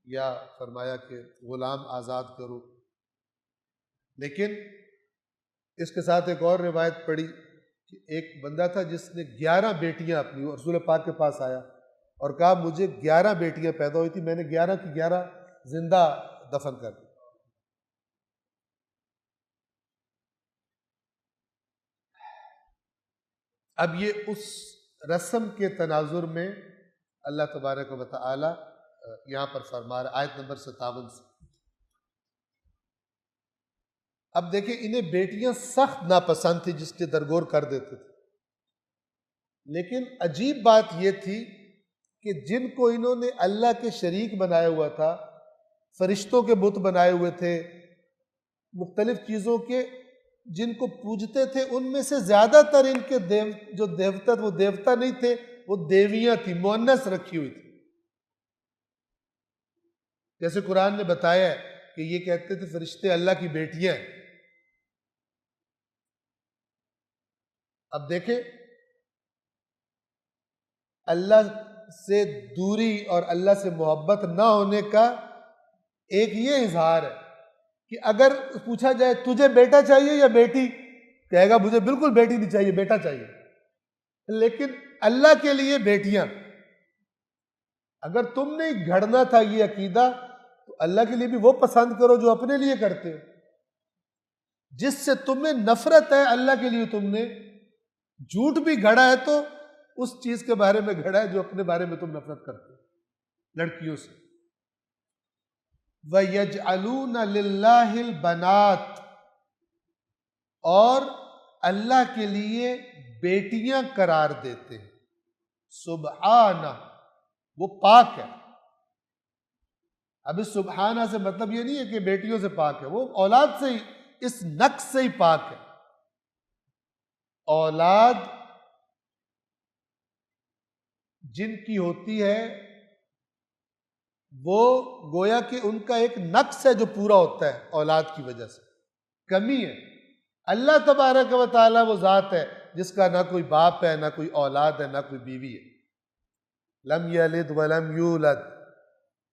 یا فرمایا کہ غلام آزاد کرو۔ لیکن اس کے ساتھ ایک اور روایت پڑی کہ ایک بندہ تھا جس نے 11 بیٹیاں اپنی رسول پاک کے پاس آیا اور کہا مجھے 11 بیٹیاں پیدا ہوئی تھی، میں نے 11 کی 11 زندہ دفن کر دی۔ اب یہ اس رسم کے تناظر میں اللہ تبارک و تعالی یہاں پر فرما رہا ہے آیت نمبر 57 سے۔ اب دیکھیں انہیں بیٹیاں سخت ناپسند تھی جس کے درگور کر دیتے تھے، لیکن عجیب بات یہ تھی کہ جن کو انہوں نے اللہ کے شریک بنایا ہوا تھا، فرشتوں کے بت بنائے ہوئے تھے، مختلف چیزوں کے جن کو پوجتے تھے، ان میں سے زیادہ تر ان کے جو دیوتا وہ دیوتا نہیں تھے، وہ دیویاں تھیں، مؤنث رکھی ہوئی تھی۔ جیسے قرآن نے بتایا ہے کہ یہ کہتے تھے فرشتے اللہ کی بیٹیاں ہیں۔ اب دیکھیں اللہ سے دوری اور اللہ سے محبت نہ ہونے کا ایک یہ اظہار ہے کہ اگر پوچھا جائے تجھے بیٹا چاہیے یا بیٹی، کہے گا مجھے بالکل بیٹی نہیں چاہیے، بیٹا چاہیے۔ لیکن اللہ کے لیے بیٹیاں، اگر تم نے گھڑنا تھا یہ عقیدہ تو اللہ کے لیے بھی وہ پسند کرو جو اپنے لیے کرتے ہو۔ جس سے تمہیں نفرت ہے اللہ کے لیے تم نے جھوٹ بھی گھڑا ہے تو اس چیز کے بارے میں گھڑا ہے جو اپنے بارے میں تم نفرت کرتے ہو، لڑکیوں سے۔ وَيَجْعَلُونَ لِلَّهِ الْبَنَاتِ، اور اللہ کے لیے بیٹیاں قرار دیتے ہیں. سبحانہ، وہ پاک ہے. اب اس سبحانہ سے مطلب یہ نہیں ہے کہ بیٹیوں سے پاک ہے، وہ اولاد سے ہی، اس نقص سے ہی پاک ہے. اولاد جن کی ہوتی ہے وہ گویا کہ ان کا ایک نقص ہے جو پورا ہوتا ہے اولاد کی وجہ سے، کمی ہے. اللہ تبارک و تعالیٰ وہ ذات ہے جس کا نہ کوئی باپ ہے، نہ کوئی اولاد ہے، نہ کوئی بیوی ہے. لم یلد ولم یولد،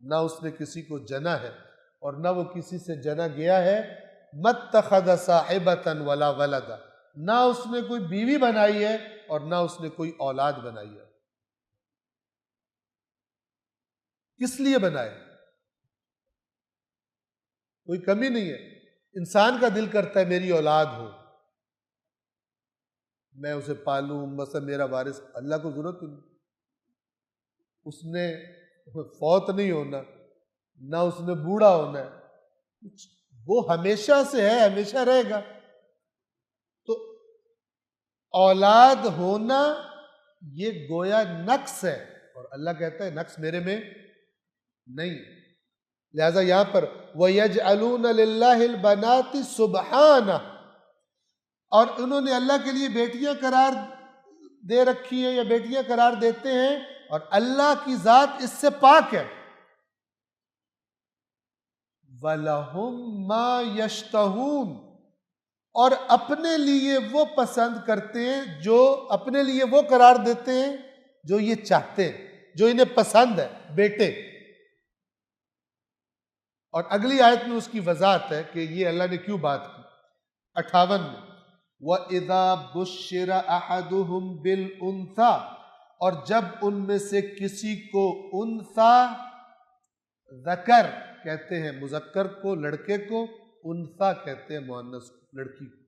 نہ اس نے کسی کو جنا ہے اور نہ وہ کسی سے جنا گیا ہے. متخذ صاحبۃ ولا ولدا، نہ اس نے کوئی بیوی بنائی ہے اور نہ اس نے کوئی اولاد بنائی ہے. کس لیے بنائے؟ کوئی کمی نہیں ہے. انسان کا دل کرتا ہے میری اولاد ہو، میں اسے پالوں، مثلا میرا وارث. اللہ کو ضرورت نہیں، اس نے فوت نہیں ہونا، نہ اس نے بوڑھا ہونا ہے، وہ ہمیشہ سے ہے، ہمیشہ رہے گا. تو اولاد ہونا یہ گویا نقص ہے، اور اللہ کہتا ہے نقص میرے میں نہیں. لہذا یہاں پر وَيَجْعَلُونَ لِلَّهِ الْبَنَاتِ سُبْحَانَهُ، اور انہوں نے اللہ کے لیے بیٹیاں قرار دے رکھی ہیں یا بیٹیاں قرار دیتے ہیں، اور اللہ کی ذات اس سے پاک ہے. وَلَهُم مَّا يَشْتَهُونَ، اور اپنے لیے وہ پسند کرتے ہیں، جو اپنے لیے وہ قرار دیتے ہیں جو یہ چاہتے ہیں، جو انہیں پسند ہے، بیٹے. اور اگلی آیت میں اس کی وضاحت ہے کہ یہ اللہ نے کیوں بات کی. 58 میں وَإِذَا بُشِّرَ أَحَدُهُمْ بِالْأُنثَىٰ، اور جب ان میں سے کسی کو انثیٰ، ذکر کہتے ہیں مذکر کو، لڑکے کو، انثیٰ کہتے ہیں مؤنث کو، لڑکی کو،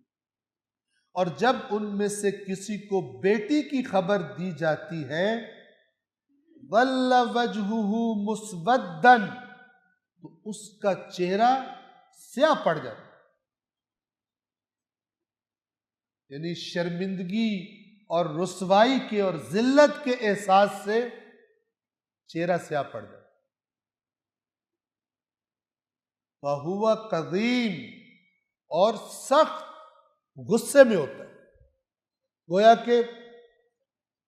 اور جب ان میں سے کسی کو بیٹی کی خبر دی جاتی ہے ظَلَّ وَجْهُهُ مُسْوَدًّا، تو اس کا چہرہ سیاہ پڑ جاتا، یعنی شرمندگی اور رسوائی کے اور ذلت کے احساس سے چہرہ سیاہ پڑ جاتا. فَهُوَ قَدِيمٌ، اور سخت غصے میں ہوتا ہے. گویا کہ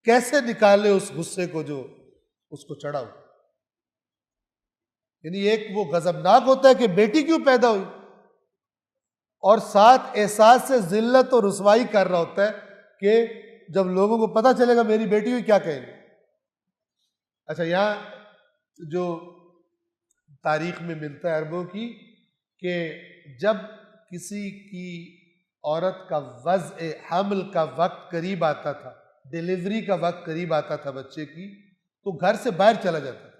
کیسے نکالے اس غصے کو جو اس کو چڑھا ہو. یعنی ایک وہ غضبناک ہوتا ہے کہ بیٹی کیوں پیدا ہوئی، اور ساتھ احساس سے ذلت اور رسوائی کر رہا ہوتا ہے کہ جب لوگوں کو پتہ چلے گا میری بیٹی ہوئی کیا کہیں گے. اچھا، یہاں جو تاریخ میں ملتا ہے عربوں کی کہ جب کسی کی عورت کا وضع حمل کا وقت قریب آتا تھا، ڈیلیوری کا وقت قریب آتا تھا بچے کی، تو گھر سے باہر چلا جاتا تھا،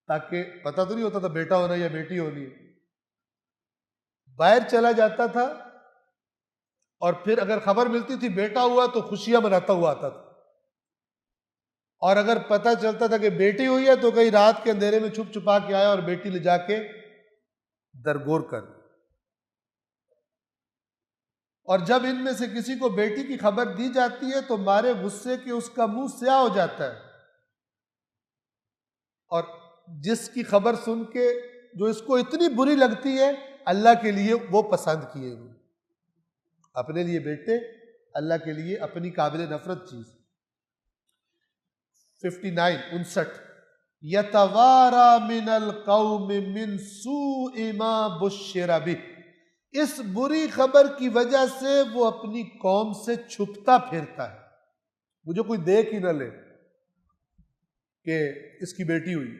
تاکہ پتہ تو نہیں ہوتا تھا بیٹا ہونا یا بیٹی ہونی ہے. باہر چلا جاتا تھا، اور پھر اگر خبر ملتی تھی بیٹا ہوا تو خوشیاں مناتا ہوا آتا تھا، اور اگر پتہ چلتا تھا کہ بیٹی ہوئی ہے تو کہیں رات کے اندھیرے میں چھپ چھپا کے آیا اور بیٹی لے جا کے درگور کر دی. اور جب ان میں سے کسی کو بیٹی کی خبر دی جاتی ہے تو مارے غصے کے اس کا منہ سیاہ ہو جاتا ہے، اور جس کی خبر سن کے جو اس کو اتنی بری لگتی ہے، اللہ کے لیے وہ پسند کیے ہوئے. اپنے لیے بیٹے، اللہ کے لیے اپنی قابل نفرت چیز. 59 یتوارا من القوم من سوء ما بشر بہ، اس بری خبر کی وجہ سے وہ اپنی قوم سے چھپتا پھرتا ہے. مجھے کوئی دیکھ ہی نہ لے کہ اس کی بیٹی ہوئی.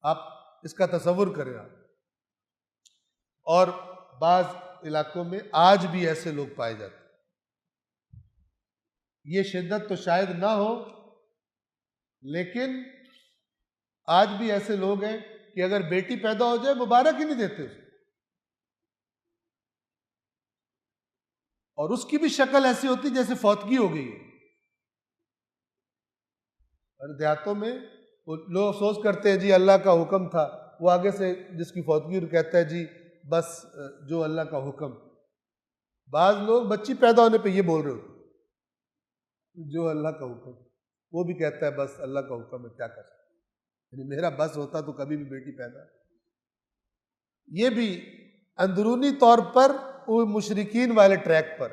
آپ اس کا تصور کریں آپ. اور بعض علاقوں میں آج بھی ایسے لوگ پائے جاتے ہیں. یہ شدت تو شاید نہ ہو، لیکن آج بھی ایسے لوگ ہیں کہ اگر بیٹی پیدا ہو جائے مبارک ہی نہیں دیتے اسے، اور اس کی بھی شکل ایسی ہوتی جیسے فوتگی ہو گئی ہے. اور دیہاتوں میں لوگ افسوس کرتے ہیں جی اللہ کا حکم تھا، وہ آگے سے جس کی فوتگی کہتا ہے جی بس جو اللہ کا حکم. بعض لوگ بچی پیدا ہونے پہ یہ بول رہے ہوتے جو اللہ کا حکم، وہ بھی کہتا ہے بس اللہ کا حکم ہے کیا کر سکتا، یعنی میرا بس ہوتا تو کبھی بھی بیٹی پیدا۔ یہ بھی اندرونی طور پر وہ مشرکین والے ٹریک پر،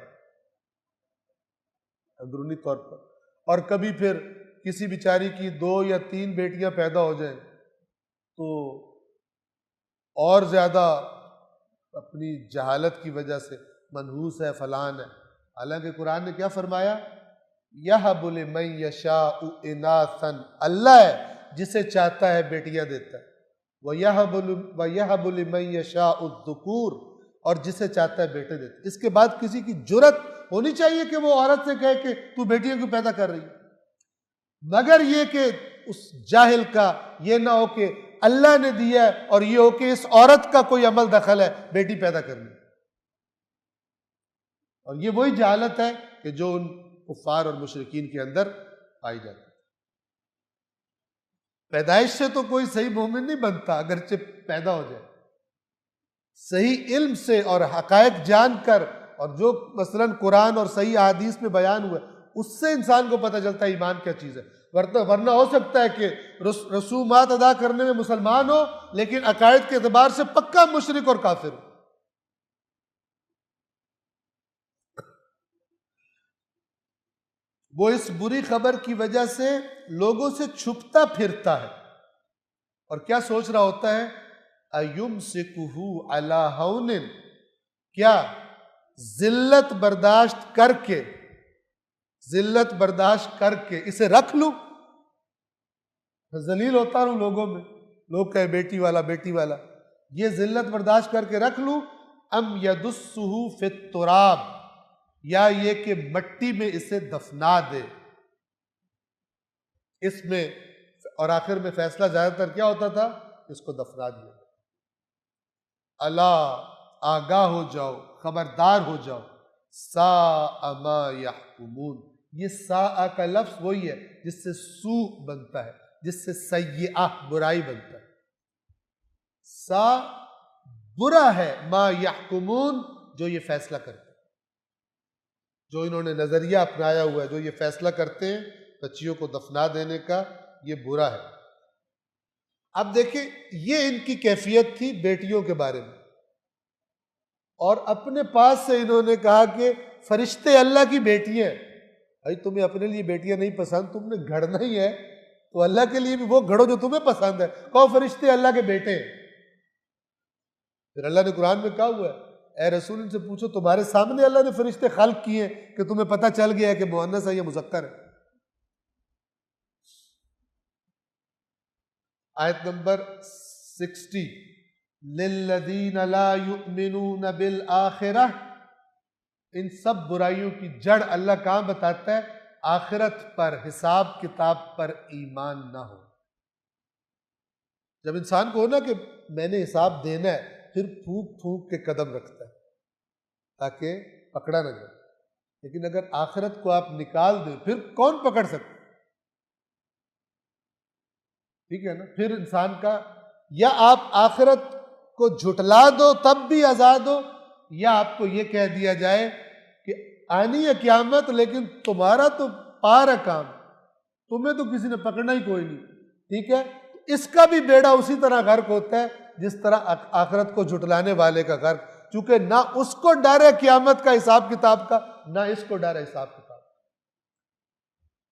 اندرونی طور پر، اور کبھی پھر کسی بیچاری کی 2 یا 3 بیٹیاں پیدا ہو جائیں تو اور زیادہ اپنی جہالت کی وجہ سے منحوس ہے، فلان ہے، حالانکہ قرآن نے کیا فرمایا؟ یَہَبُ لِمَن یَشَاءُ اِنَاثًا، اللہ ہے جسے چاہتا ہے بیٹیاں دیتا ہے، وَيَهَبُ لِمَن یَشَاءُ الذُّکُورَ، اور جسے چاہتا ہے بیٹے دیتا ہے۔ اس کے بعد کسی کی جرت ہونی چاہیے کہ وہ عورت سے کہے کہ تو بیٹیاں کیوں پیدا کر رہی ہے، مگر یہ کہ اس جاہل کا یہ نہ ہو کہ اللہ نے دیا ہے اور یہ ہو کہ اس عورت کا کوئی عمل دخل ہے بیٹی پیدا کرنے، اور یہ وہی جہالت ہے کہ جو ان کفار اور مشرکین کے اندر پائی جاتی ہے۔ پیدائش سے تو کوئی صحیح مومن نہیں بنتا، اگرچہ پیدا ہو جائے، صحیح علم سے اور حقائق جان کر، اور جو مثلا قرآن اور صحیح احادیث میں بیان ہوا اس سے انسان کو پتہ چلتا ہے ایمان کیا چیز ہے، ورنہ ہو سکتا ہے کہ رسومات ادا کرنے میں مسلمان ہو لیکن عقائد کے اعتبار سے پکا مشرک اور کافر ہو۔ وہ اس بری خبر کی وجہ سے لوگوں سے چھپتا پھرتا ہے اور کیا سوچ رہا ہوتا ہے؟ اَيُمْسِكُهُ عَلَىٰ هَوْنٍ، کیا ذلت برداشت کر کے اسے رکھ لوں، ذلیل ہوتا رہوں لوگوں میں، لوگ کہے بیٹی والا بیٹی والا، یہ ذلت برداشت کر کے رکھ لوں، ام يَدُسُّهُ فِي التُّرَابِ، یا یہ کہ مٹی میں اسے دفنا دے۔ اس میں اور آخر میں فیصلہ زیادہ تر کیا ہوتا تھا؟ اس کو دفنا دیا۔ الا، آگاہ ہو جاؤ، خبردار ہو جاؤ، ساء ما یحکمون، یہ ساء کا لفظ وہی ہے جس سے سوء بنتا ہے، جس سے سیئہ برائی بنتا ہے۔ ساء برا ہے، ما یحکمون جو یہ فیصلہ کرتے ہیں، جو انہوں نے نظریہ اپنایا ہوا ہے، جو یہ فیصلہ کرتے ہیں بچیوں کو دفنا دینے کا، یہ برا ہے۔ اب دیکھیں یہ ان کی کیفیت تھی بیٹیوں کے بارے میں، اور اپنے پاس سے انہوں نے کہا کہ فرشتے اللہ کی بیٹیاں ہیں۔ بھائی تمہیں اپنے لیے بیٹیاں نہیں پسند، تم نے گھڑنا ہی ہے تو اللہ کے لیے بھی وہ گھڑو جو تمہیں پسند ہے، کہو فرشتے اللہ کے بیٹے ہیں۔ پھر اللہ نے قرآن میں کہا ہوا ہے اے رسول ان سے پوچھو تمہارے سامنے اللہ نے فرشتے خلق کیے کہ تمہیں پتہ چل گیا ہے کہ مؤنث ہے یا مذکر ہے۔ آیت نمبر 60، للذین لا یؤمنون بالآخرہ، ان سب برائیوں کی جڑ اللہ کہاں بتاتا ہے؟ آخرت پر، حساب کتاب پر ایمان نہ ہو۔ جب انسان کو ہونا کہ میں نے حساب دینا ہے، پھر پھونک پھونک کے قدم رکھتا ہے تاکہ پکڑا نہ جائے، لیکن اگر آخرت کو آپ نکال دیں پھر کون پکڑ سکتا؟ ٹھیک ہے نا؟ پھر انسان کا یا آپ آخرت کو جھٹلا دو تب بھی آزاد ہو، یا آپ کو یہ کہہ دیا جائے کہ آنی ہے قیامت لیکن تمہارا تو پار ہے کام، تمہیں تو کسی نے پکڑنا ہی کوئی نہیں، ٹھیک ہے؟ اس کا بھی بیڑا اسی طرح غرق ہوتا ہے جس طرح آخرت کو جھٹلانے والے کا غرق، چونکہ نہ اس کو ڈر ہے قیامت کا حساب کتاب کا، نہ اس کو ڈر ہے حساب کتاب۔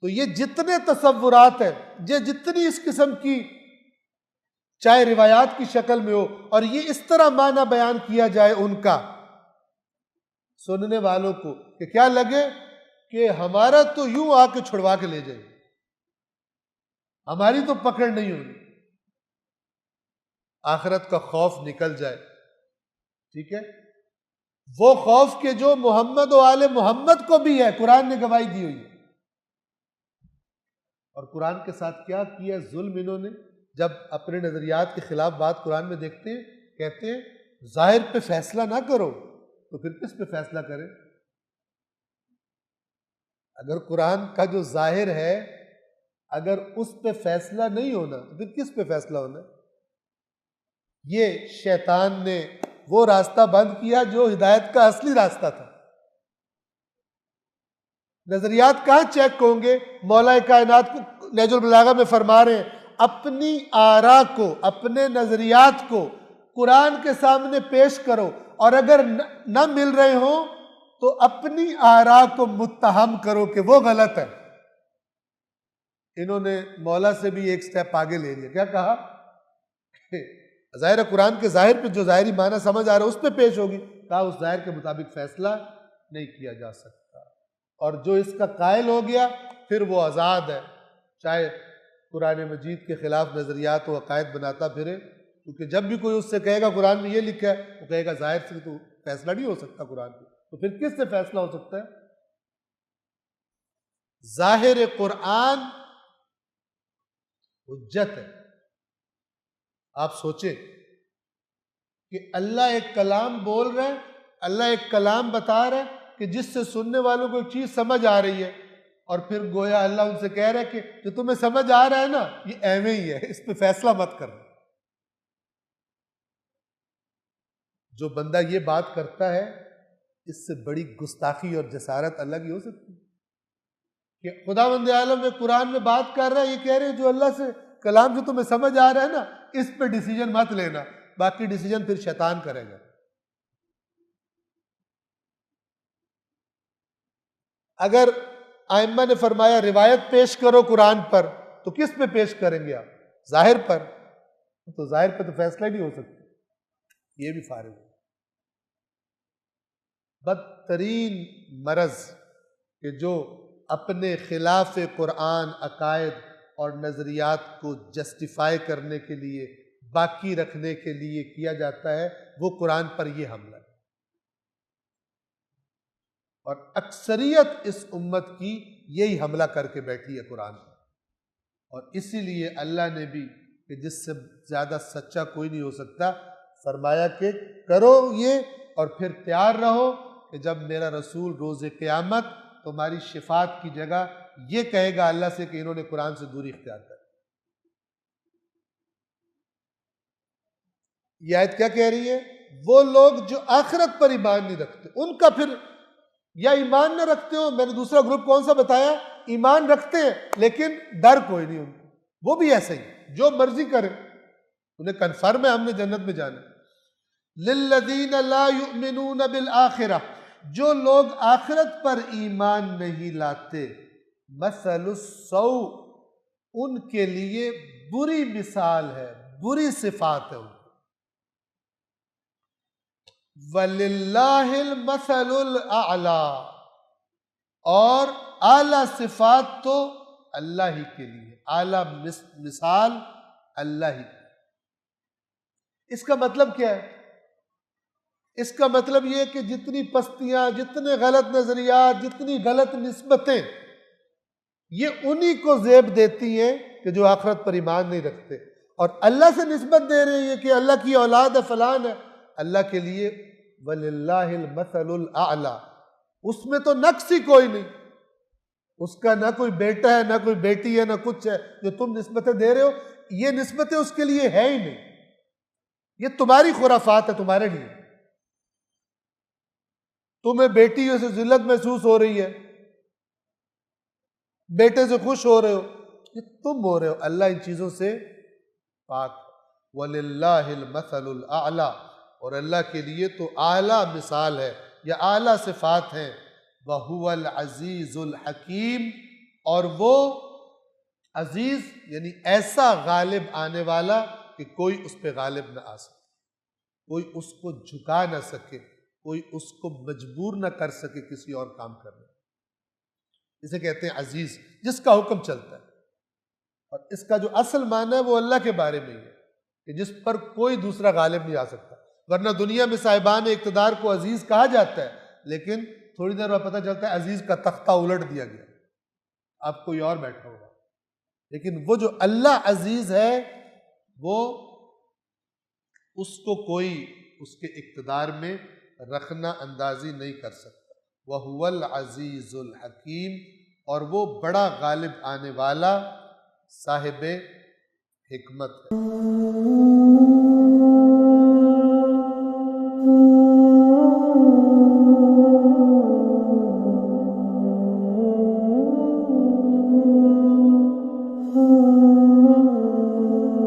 تو یہ جتنے تصورات ہیں، یہ جتنی اس قسم کی چاہے روایات کی شکل میں ہو، اور یہ اس طرح معنی بیان کیا جائے ان کا سننے والوں کو کہ کیا لگے کہ ہمارا تو یوں آ کے چھڑوا کے لے جائے، ہماری تو پکڑ نہیں ہونی، آخرت کا خوف نکل جائے، ٹھیک ہے؟ وہ خوف کہ جو محمد و آل محمد کو بھی ہے، قرآن نے گواہی دی ہوئی ہے۔ اور قرآن کے ساتھ کیا کیا ظلم انہوں نے، جب اپنے نظریات کے خلاف بات قرآن میں دیکھتے ہیں کہتے ہیں ظاہر پہ فیصلہ نہ کرو، تو پھر کس پہ فیصلہ کریں؟ اگر قرآن کا جو ظاہر ہے اگر اس پہ فیصلہ نہیں ہونا تو پھر کس پہ فیصلہ ہونا؟ یہ شیطان نے وہ راستہ بند کیا جو ہدایت کا اصلی راستہ تھا، نظریات کہاں چیک ہوں گے؟ مولا کائنات کو نہج البلاغہ میں فرما رہے ہیں اپنی آرا کو، اپنے نظریات کو قرآن کے سامنے پیش کرو، اور اگر نہ مل رہے ہوں تو اپنی آرا کو متہم کرو کہ وہ غلط ہے۔ انہوں نے مولا سے بھی ایک سٹیپ آگے لے لیا، کیا کہا؟ ظاہر قرآن کے ظاہر پہ جو ظاہری معنی سمجھ آ رہا ہے اس پہ پیش ہوگی، کہا اس ظاہر کے مطابق فیصلہ نہیں کیا جا سکتا، اور جو اس کا قائل ہو گیا پھر وہ آزاد ہے، چاہے قرآن مجید کے خلاف نظریات و عقائد بناتا پھرے، کیونکہ جب بھی کوئی اس سے کہے گا قرآن میں یہ لکھا ہے، وہ کہے گا ظاہر سے تو فیصلہ نہیں ہو سکتا قرآن پہ، تو پھر کس سے فیصلہ ہو سکتا ہے؟ ظاہر قرآن حجت ہے۔ آپ سوچیں کہ اللہ ایک کلام بول رہے ہیں، اللہ ایک کلام بتا رہے ہیں کہ جس سے سننے والوں کو ایک چیز سمجھ آ رہی ہے، اور پھر گویا اللہ ان سے کہہ رہا ہے کہ جو تمہیں سمجھ آ رہا ہے نا یہ ایویں ہی ہے، اس پہ فیصلہ مت کرنا۔ جو بندہ یہ بات کرتا ہے اس سے بڑی گستاخی اور جسارت اللہ کی ہو سکتی ہے کہ خداوند عالم میں قرآن میں بات کر رہا ہے، یہ کہہ رہے ہیں جو اللہ سے کلام جو تمہیں سمجھ آ رہا ہے نا اس پہ ڈیسیجن مت لینا، باقی ڈیسیجن پھر شیطان کرے گا۔ اگر ائمہ نے فرمایا روایت پیش کرو قرآن پر، تو کس پہ پیش کریں گے آپ؟ ظاہر پر، تو ظاہر پہ تو فیصلہ ہی نہیں ہو سکتا، یہ بھی فارغ ہے۔ بدترین مرض کہ جو اپنے خلاف قرآن عقائد اور نظریات کو جسٹیفائی کرنے کے لیے، باقی رکھنے کے لیے کیا جاتا ہے، وہ قرآن پر یہ حملہ ہے، اور اکثریت اس امت کی یہی حملہ کر کے بیٹھی ہے قرآن پر، اور اسی لیے اللہ نے بھی کہ جس سے زیادہ سچا کوئی نہیں ہو سکتا فرمایا کہ کرو یہ، اور پھر تیار رہو کہ جب میرا رسول روز قیامت تمہاری شفاعت کی جگہ یہ کہے گا اللہ سے کہ انہوں نے قرآن سے دوری اختیار کر۔ یہ آیت کیا کہہ رہی ہے؟ وہ لوگ جو آخرت پر ایمان نہیں رکھتے، ان کا پھر یا ایمان نہ رکھتے ہو، میں نے دوسرا گروپ کون سا بتایا؟ ایمان رکھتے ہیں لیکن ڈر کوئی نہیں ان کو، وہ بھی ایسے ہی جو مرضی کرے، انہیں کنفرم ہے ہم نے جنت میں جانا۔ للذین لا یؤمنون بالآخرہ، جو لوگ آخرت پر ایمان نہیں لاتے، مثل السوء، ان کے لیے بری مثال ہے، بری صفات ہے ان کی۔ وَلِلَّهِ الْمَثَلُ الْأَعْلَى، اور اعلیٰ صفات تو اللہ ہی کے لیے، اعلیٰ مثال اللہ ہی کی۔ اس کا مطلب کیا ہے؟ اس کا مطلب یہ کہ جتنی پستیاں، جتنے غلط نظریات، جتنی غلط نسبتیں، یہ انہی کو زیب دیتی ہیں کہ جو آخرت پر ایمان نہیں رکھتے، اور اللہ سے نسبت دے رہے ہیں کہ اللہ کی اولاد ہے، فلان ہے۔ اللہ کے لیے وَلِلَّهِ الْمَثَلُ الْأَعْلَى، اس میں تو نقص ہی کوئی نہیں، اس کا نہ کوئی بیٹا ہے، نہ کوئی بیٹی ہے، نہ کچھ ہے، جو تم نسبتیں دے رہے ہو یہ نسبتیں اس کے لیے ہے ہی نہیں، یہ تمہاری خرافات ہے تمہارے لیے۔ تمہیں بیٹیوں سے ذلت محسوس ہو رہی ہے، بیٹے سے خوش ہو رہے ہو، یہ تم ہو رہے ہو، اللہ ان چیزوں سے پاک۔ وَلِلَّهِ الْمَثَلُ الْأَعْلَى، اور اللہ کے لیے تو اعلیٰ مثال ہے یا اعلیٰ صفات ہیں۔ وَهُوَ الْعَزِيزُ الْحَكِيمُ، اور وہ عزیز یعنی ایسا غالب آنے والا کہ کوئی اس پہ غالب نہ آ سکے، کوئی اس کو جھکا نہ سکے، کوئی اس کو مجبور نہ کر سکے کسی اور کام کرنے۔ اسے کہتے ہیں عزیز، جس کا حکم چلتا ہے، اور اس کا جو اصل معنی ہے وہ اللہ کے بارے میں ہی ہے کہ جس پر کوئی دوسرا غالب نہیں آ سکتا، ورنہ دنیا میں صاحبان اقتدار کو عزیز کہا جاتا ہے، لیکن تھوڑی دیر بعد پتہ چلتا ہے عزیز کا تختہ الٹ دیا گیا، اب کوئی اور بیٹھا ہوگا۔ لیکن وہ جو اللہ عزیز ہے وہ اس کو کوئی اس کے اقتدار میں رکھنا اندازی نہیں کر سکتا۔ وَهُوَ الْعَزِيزُ الْحَكِيمُ، اور وہ بڑا غالب آنے والا صاحب حکمت ہے۔